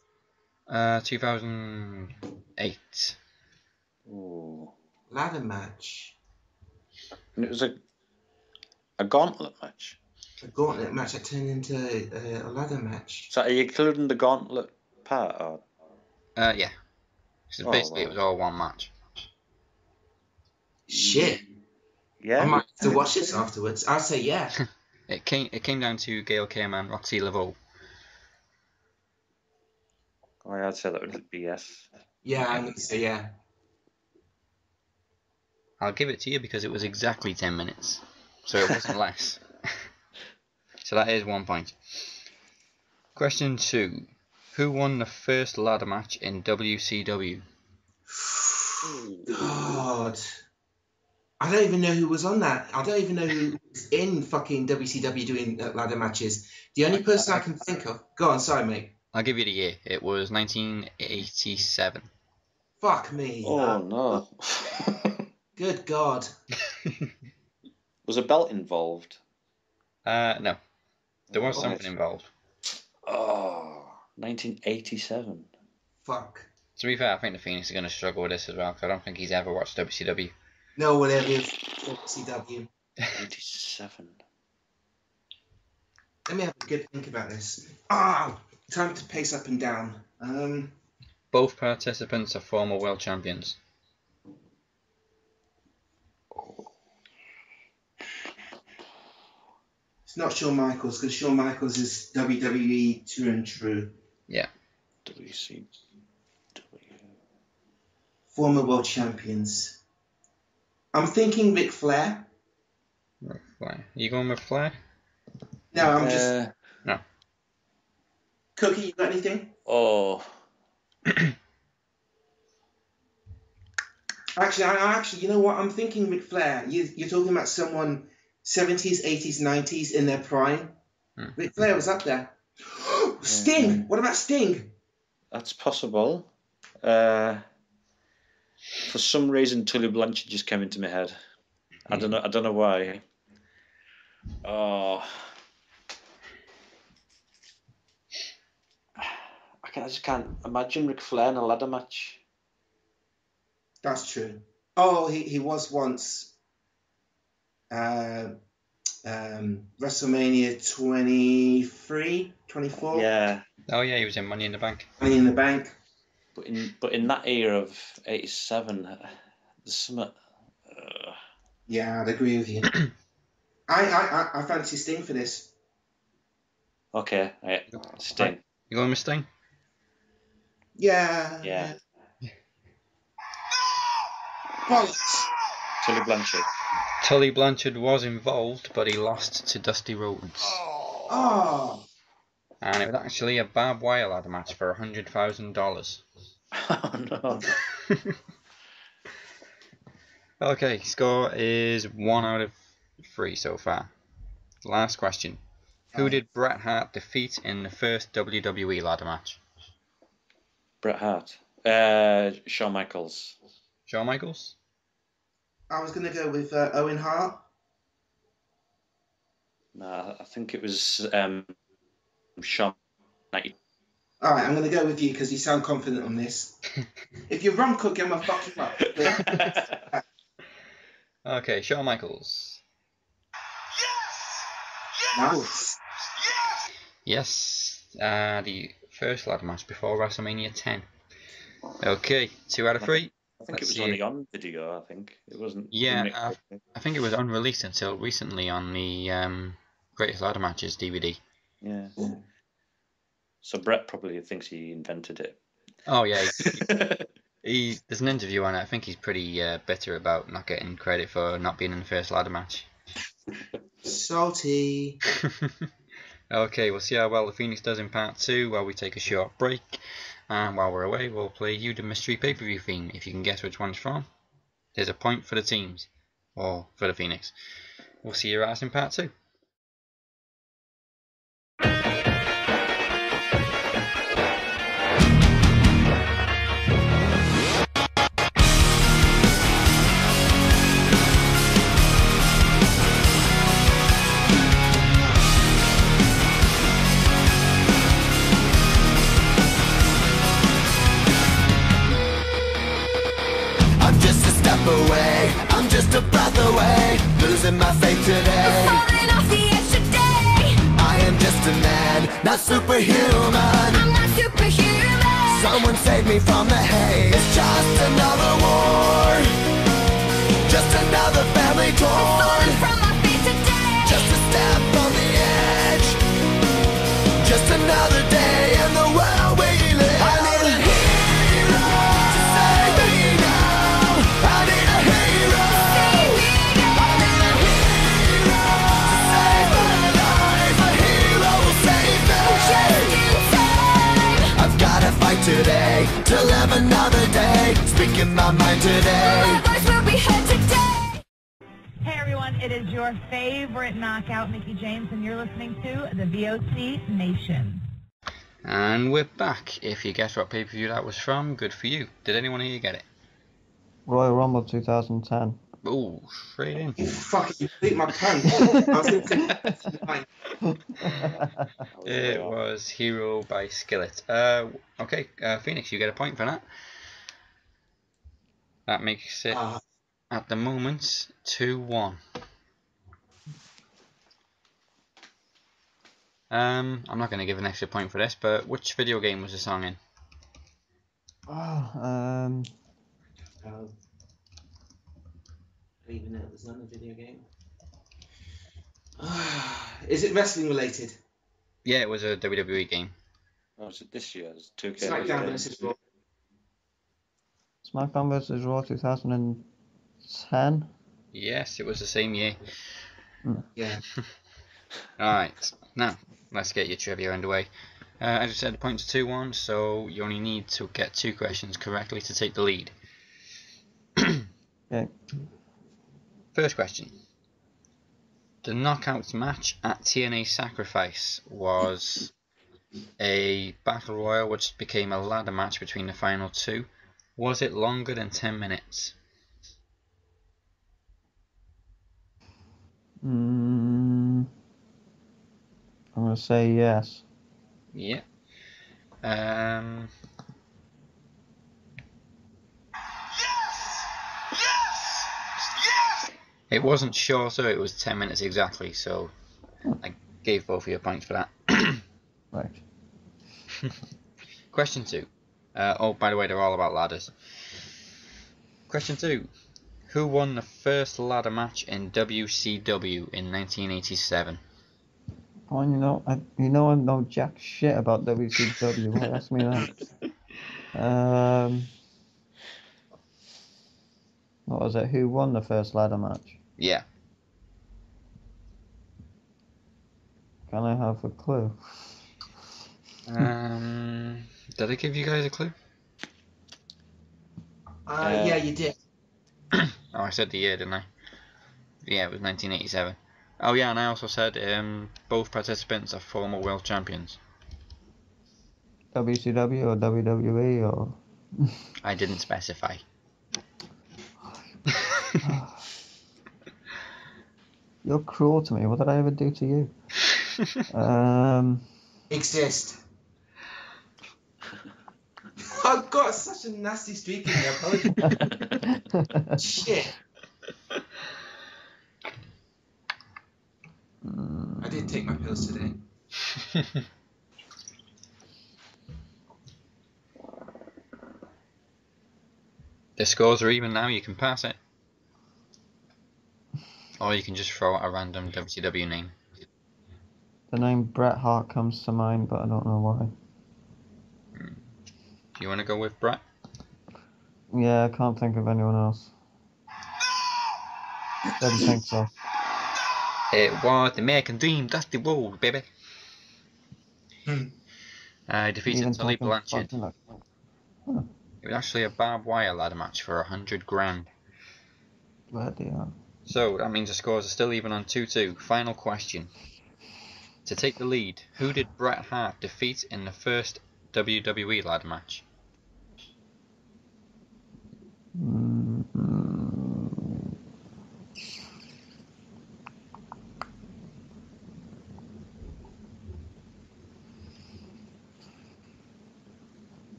2008. Ooh. Ladder match. And it was a gauntlet match. A gauntlet match that turned into a ladder match. So are you including the gauntlet part? Or? Yeah. So basically, it was all one match. Shit. Yeah. I might have to watch this afterwards. I'll say yeah. It came down to Gail Kim and Roxy Laveau. Oh, I'd say that would be yes. Yeah, I'm going to say yeah. I'll give it to you because it was exactly 10 minutes. So it wasn't less. So that is 1 point. Question 2. Who won the first ladder match in WCW? God. I don't even know who was on that. I don't even know who was in fucking WCW doing ladder matches. The only person I can think of... Go on, sorry, mate. I'll give you the year. It was 1987. Fuck me. Oh, no. Good God. Was a belt involved? No. There was something involved. Oh, 1987. Fuck. To be fair, I think the Phoenix are going to struggle with this as well, because I don't think he's ever watched WCW. No, whatever. WCW. 87. Let me have a good think about this. Time to pace up and down. Both participants are former world champions. It's not Shawn Michaels, because Shawn Michaels is WWE true and true. Yeah. WCW. Former world champions. I'm thinking Ric Flair. Ric Flair. You going with Flair? No, I'm just. No. Cookie, you got anything? Oh, Actually, you know what? I'm thinking Ric Flair. You're talking about someone 70s, 80s, 90s in their prime. Ric Flair was up there. Sting! What about Sting? that's possible. For some reason, Tully Blanchard just came into my head. I don't know why. Oh, I just can't imagine Ric Flair in a ladder match. That's true. Oh, he was once WrestleMania 23, 24. Yeah, Oh yeah, he was in Money in the Bank. Money in the Bank. but in that era of '87, there's some. Yeah, I'd agree with you. I fancy Sting for this. Okay, Sting. You going with Sting? Yeah. Yeah. Bollocks. Tully Blanchard. Tully Blanchard was involved, but he lost to Dusty Rhodes. Oh. And it was actually a barbed wire ladder match for $100,000. Oh no. Okay, score is 1 out of 3 so far. Last question. Who did Bret Hart defeat in the first WWE ladder match? Bret Hart. Shawn Michaels. Shawn Michaels? I was going to go with Owen Hart. No, I think it was Shawn. All right, I'm going to go with you because you sound confident on this. If you're wrong, Cookie, I'm going to fuck you up. Okay, Shawn Michaels. Nice. Yes, the first ladder match before WrestleMania 10. Okay, 2 out of 3. I think it was only on video. I think it wasn't. Yeah, I think it was unreleased until recently on the Greatest Ladder Matches DVD. Yeah. So Brett probably thinks he invented it. Oh yeah, there's an interview on it. I think he's pretty bitter about not getting credit for not being in the first ladder match. Salty. Okay, we'll see how well the Phoenix does in part 2 while we take a short break. And while we're away, we'll play you the mystery pay-per-view theme. If you can guess which one it's from, there's a point for the teams, or for the Phoenix. We'll see your ass in part 2. Away, I'm just a breath away, losing my faith today. Falling off the edge today. I am just a man, not superhuman. I'm not superhuman. Someone save me from the haze. It's just another war, just another family torn. Falling from my feet today. Just a step on the edge, just another day in the world we live. I need a hero to save me now. I need a hero. Save me now. I need a hero to save my life. A hero will save me. Just in time. I've gotta fight today to live another day. Speaking my mind today. My voice will be heard today. Hey everyone, it is your favorite knockout, Mickey James, and you're listening to the VOC Nation. And we're back. If you guessed what pay-per-view that was from, good for you. Did anyone here get it? Royal Rumble 2010. Ooh, straight in. You fucking beat my pants. I was going to say, It was Hero by Skillet. Okay, Phoenix, you get a point for that. That makes it, at the moment, 2-1. I'm not going to give an extra point for this, but which video game was the song in? I don't even know it was on the video game. Is it wrestling related? Yeah, it was a WWE game. Oh, was it this year? It's 2K. SmackDown versus Raw. SmackDown vs. Raw 2010. Yes, it was the same year. Yeah. Alright, now, let's get your trivia underway. As I said, the points are 2-1, so you only need to get 2 questions correctly to take the lead. Okay. First question. The knockout match at TNA Sacrifice was a battle royal which became a ladder match between the final 2. Was it longer than 10 minutes? I'm going to say yes. Yeah. It wasn't shorter, it was 10 minutes exactly, so I gave both of you points for that. Right. Question 2. Oh, by the way, they're all about ladders. Question 2. Who won the first ladder match in WCW in 1987? Oh, I know jack shit about WCW. Why ask me that? What was it? Who won the first ladder match? Yeah. Can I have a clue? Did I give you guys a clue? Yeah, you did. Oh, I said the year, didn't I? Yeah, it was 1987. Oh yeah, and I also said both participants are former world champions. WCW or WWE or? I didn't specify. You're cruel to me. What did I ever do to you? Exist. I've got such a nasty streak in there. Shit. I did take my pills today. The scores are even now, you can pass it. Or you can just throw out a random WCW name. The name Bret Hart comes to mind, but I don't know why. Do you want to go with Bret? Yeah, I can't think of anyone else. Didn't think so. It was the American Dream, Dusty Rhodes, baby. Defeated Even Tully talking Blanchard. fucking like- It was actually a barbed wire ladder match for $100,000. Bloody hell. So that means the scores are still even on 2-2. Final question. To take the lead, who did Bret Hart defeat in the first WWE ladder match?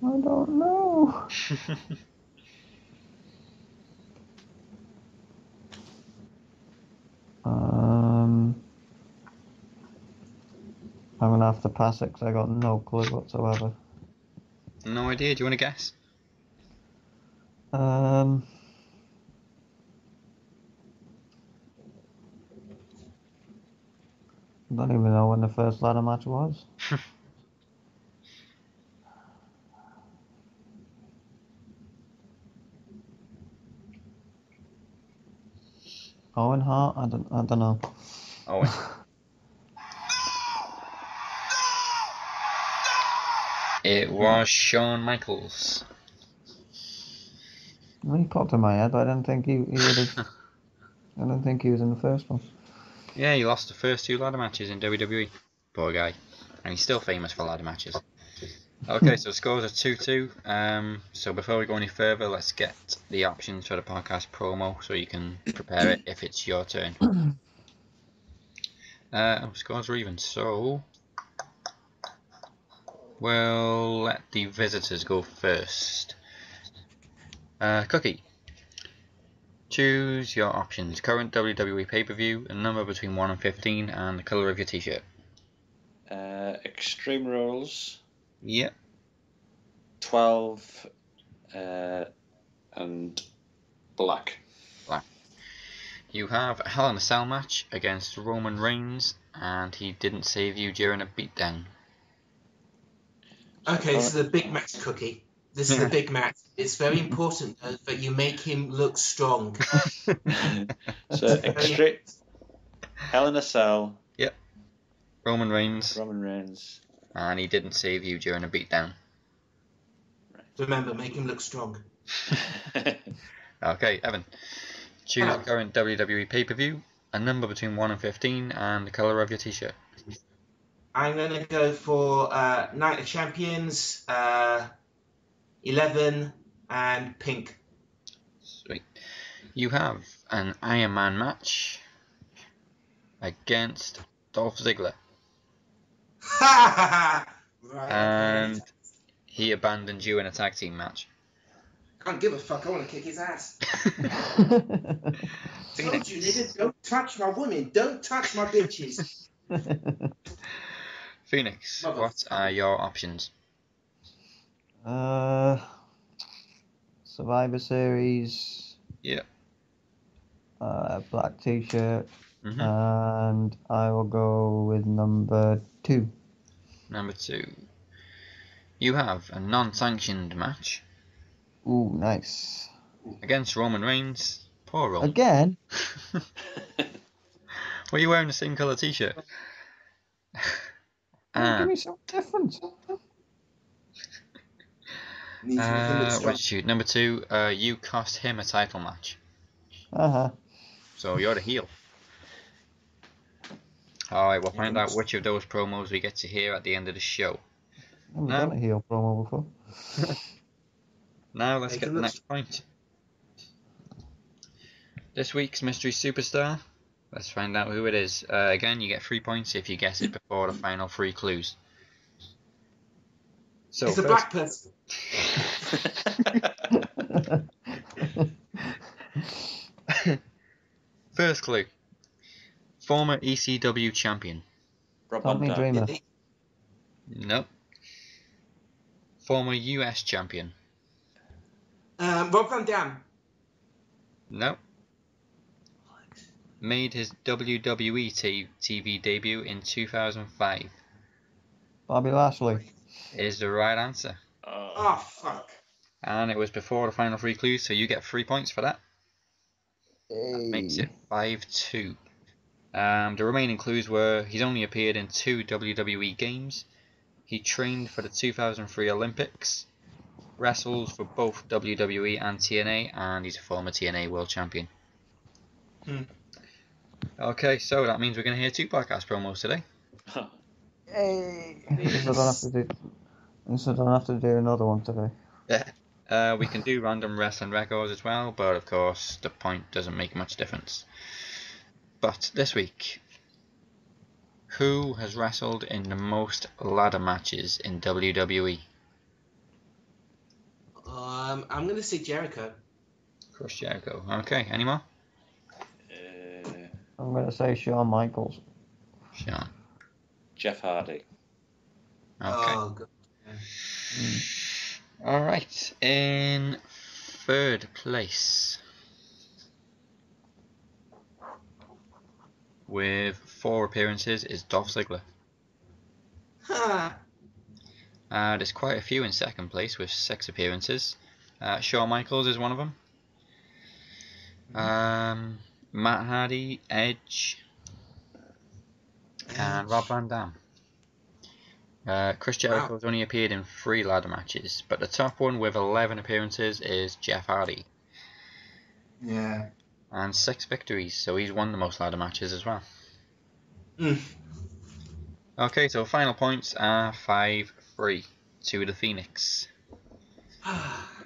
I don't know. I'm gonna have to pass it because I got no clue whatsoever. No idea, do you want to guess? I don't even know when the first ladder match was. Owen Hart? I don't know. Owen. It was Shawn Michaels. Well, he popped in my head, but I didn't think he would have. I don't think he was in the first one. Yeah, he lost the first 2 ladder matches in WWE. Poor guy. And he's still famous for ladder matches. Okay, so the scores are 2-2. So before we go any further, let's get the options for the podcast promo so you can prepare it if it's your turn. Scores are even, so we'll let the visitors go first. Cookie, choose your options. Current WWE pay-per-view, a number between 1 and 15, and the colour of your t-shirt. Extreme Rules. Yep. 12 and black. Black. You have a Hell in a Cell match against Roman Reigns, and he didn't save you during a beatdown. Okay, so the big match, Cookie. This is the big match. It's very important that you make him look strong. So Hell in a Cell. Yep. Roman Reigns. Roman Reigns. And he didn't save you during a beatdown. Remember, make him look strong. Okay, Evan. Choose Hello. the current WWE pay-per-view, a number between 1 and 15, and the colour of your t-shirt. I'm going to go for Night of Champions, 11, and pink. Sweet. You have an Iron Man match against Dolph Ziggler. Right, And okay. he abandoned you in a tag team match. Can't give a fuck. I want to kick his ass. Told you, nigga, don't touch my women. Don't touch my bitches. Phoenix, Motherfucker. what are your options? Survivor Series, Yep. black t-shirt, Mhm. and I will go with number 2. Number 2. You have a non-sanctioned match Ooh, nice. against Roman Reigns. Poor Roman. Again? Were you wearing the same colour t-shirt? Give me something different. Needs to make him look strong. Where'd you shoot? Number 2, you cost him a title match. Uh-huh. So you're the heel. Alright, we'll find out which of those promos we get to hear at the end of the show. I've No. done a heel promo before. Now let's Make get him the look next point. This week's mystery superstar. Let's find out who it is. Again, you get 3 points if you guess it before the final 3 clues. So It's a first, black person. first clue. Former ECW champion. Rob Tommy Van Dam. Dreamer. Nope. Former US champion. Rob Van Dam. Nope. Made his WWE TV debut in 2005. Bobby Lashley. Is the right answer. Oh, fuck. And it was before the final 3 clues, so you get 3 points for that. That makes it 5-2. The remaining clues were he's only appeared in 2 WWE games. He trained for the 2003 Olympics. Wrestles for both WWE and TNA, and he's a former TNA World Champion. Okay, so that means we're going to hear 2 podcast promos today. Hey. At least I don't have to do another one today. We can do random wrestling records as well, but of course the point doesn't make much difference. But this week, who has wrestled in the most ladder matches in WWE? I'm going to say Jericho. Chris Jericho. Okay, any more? I'm going to say Shawn Michaels. Sean. Jeff Hardy. Okay. Oh, God. Alright, in 3rd place, with 4 appearances, is Dolph Ziggler. Ha. There's quite a few in 2nd place with 6 appearances. Shawn Michaels is one of them. Matt Hardy, Edge, and Rob Van Dam. Chris Jericho's only appeared in 3 ladder matches, but the top one with 11 appearances is Jeff Hardy. Yeah. And 6 victories, so he's won the most ladder matches as well. Okay, so final points are 5-3 to the Phoenix.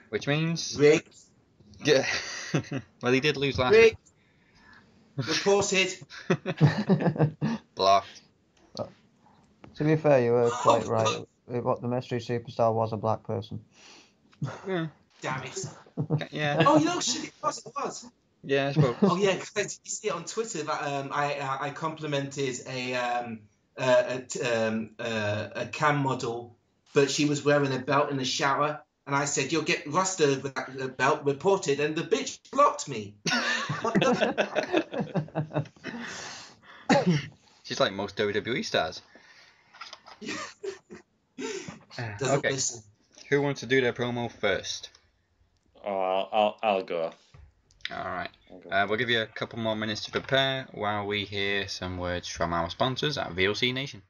Which means... Rick. Yeah. Well, he did lose last Rick. week. Reported. Blocked. To be fair, you were quite right. What the mystery superstar was a black person. Yeah. Damn it. Yeah. Oh, you know, shit, it was. Yeah, I suppose. Oh, yeah, because you see it on Twitter that I complimented a cam model, but she was wearing a belt in the shower. And I said, you'll get rust over that belt, reported, and the bitch blocked me. What the? She's like most WWE stars. Doesn't Okay. listen. Who wants to do their promo first? Oh, I'll go. Alright. We'll give you a couple more minutes to prepare while we hear some words from our sponsors at VOC Nation.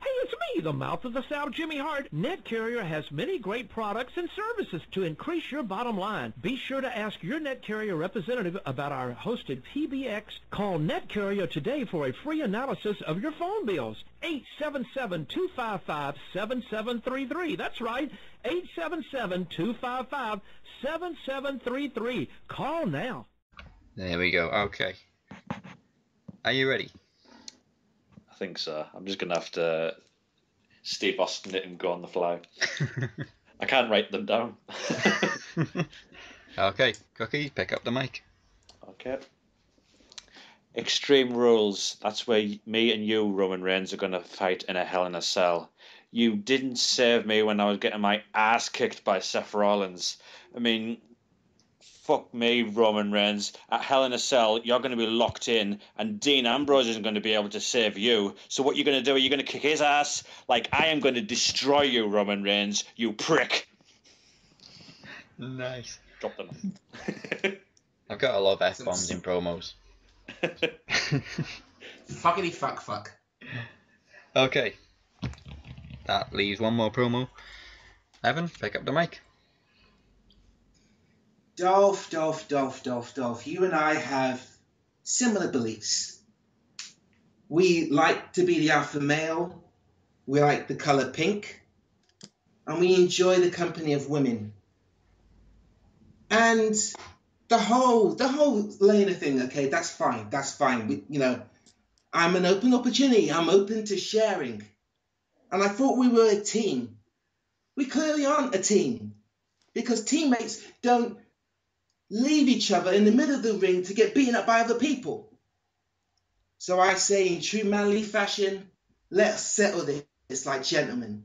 Hey, it's me, the mouth of the South, Jimmy Hart. Net Carrier has many great products and services to increase your bottom line. Be sure to ask your Net Carrier representative about our hosted PBX. Call Net Carrier today for a free analysis of your phone bills. 877-255-7733. That's right, 877-255-7733. Call now. There we go. Okay. Are you ready? I think so. I'm just going to have to Steve Austin it and go on the fly. I can't write them down. Okay, Cookie, pick up the mic. Okay. Extreme Rules. That's where me and you, Roman Reigns, are going to fight in a Hell in a Cell. You didn't save me when I was getting my ass kicked by Seth Rollins. I mean, fuck me, Roman Reigns. At Hell in a Cell, you're going to be locked in, and Dean Ambrose isn't going to be able to save you. So what you're going to do, you're going to kick his ass like I am going to destroy you, Roman Reigns, you prick. Nice. Drop them. I've got a lot of F-bombs in promos. Fuckity fuck. Okay. That leaves one more promo. Evan, pick up the mic. Dolph. You and I have similar beliefs. We like to be the alpha male. We like the color pink. And we enjoy the company of women. And the whole Lena thing, okay, that's fine. I'm an open opportunity. I'm open to sharing. And I thought we were a team. We clearly aren't a team. Because teammates don't leave each other in the middle of the ring to get beaten up by other people. So I say in true manly fashion, let's settle this like gentlemen.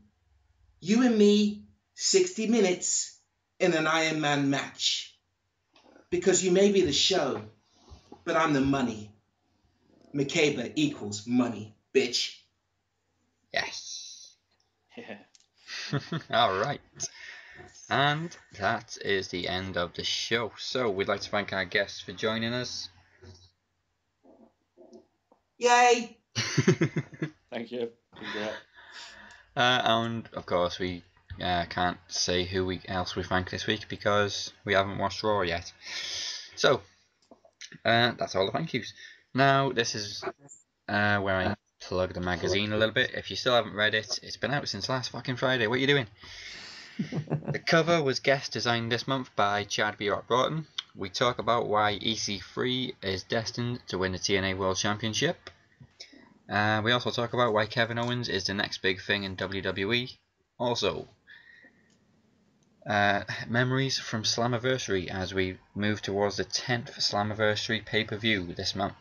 You and me, 60 minutes in an Iron Man match. Because you may be the show, but I'm the money. Makeba equals money, bitch. Yes. Yeah. Alright. And that is the end of the show. So we'd like to thank our guests for joining us. Yay! Thank you. Congrats. And of course we can't say who else we thank this week because we haven't watched Raw yet. So that's all the thank yous. Now this is where I plug the magazine a little bit. If you still haven't read it, it's been out since last fucking Friday. What are you doing? The cover was guest designed this month by Chad B. Rock Broughton. We talk about why EC3 is destined to win the TNA World Championship. We also talk about why Kevin Owens is the next big thing in WWE. Also, memories from Slammiversary as we move towards the 10th Slammiversary pay-per-view this month.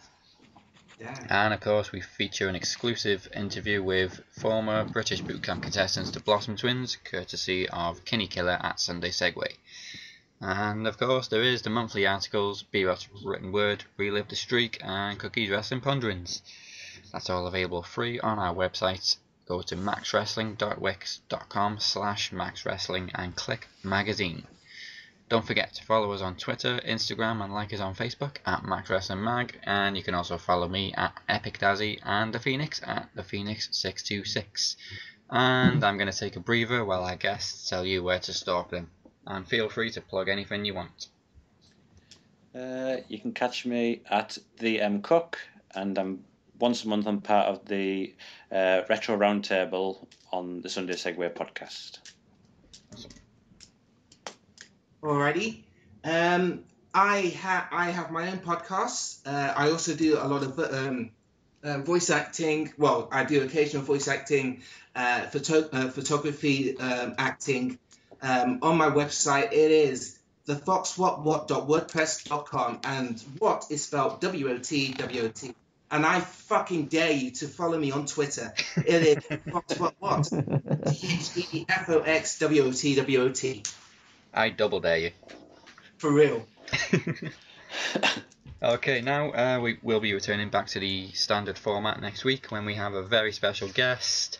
And of course we feature an exclusive interview with former British Bootcamp contestants the Blossom Twins, courtesy of Kinney Killer at Sunday Segway. And of course there is the monthly articles, Bebop's Written Word, Relive the Streak, and Cookie's Wrestling Ponderings. That's all available free on our website. Go to maxwrestling.wix.com/maxwrestling and click magazine. Don't forget to follow us on Twitter, Instagram, and like us on Facebook at MaxWrestlingMag, and you can also follow me at EpicDazzy and the Phoenix at ThePhoenix626. And I'm going to take a breather while our guests tell you where to stalk them. And feel free to plug anything you want. You can catch me at the Cook, and once a month I'm part of the Retro Roundtable on the Sunday Segway podcast. Alrighty. I have my own podcast. I also do a lot of voice acting. Well, I do occasional voice acting, photography, acting. On my website, it is thefoxwhatwhat.wordpress.com, and what is spelled WOTWOT. And I fucking dare you to follow me on Twitter. It is foxwhatwhat. THEFOXWOTWOT. I double dare you. For real. Okay, now we will be returning back to the standard format next week when we have a very special guest.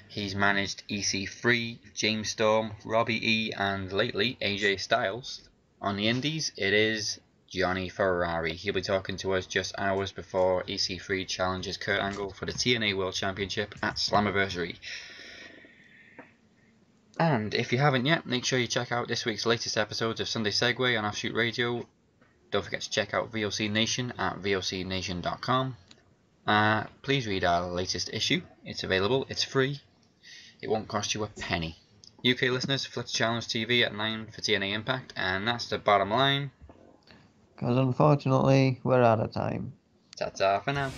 He's managed EC3, James Storm, Robbie E, and lately AJ Styles. On the indies, it is Johnny Ferrari. He'll be talking to us just hours before EC3 challenges Kurt Angle for the TNA World Championship at Slammiversary. And if you haven't yet, make sure you check out this week's latest episodes of Sunday Segway on Offshoot Radio. Don't forget to check out VOC Nation at vocnation.com. Please read our latest issue. It's available, it's free, it won't cost you a penny. UK listeners, flip to Challenge TV at 9 for TNA Impact, and that's the bottom line. Because unfortunately, we're out of time. Ta-ta for now.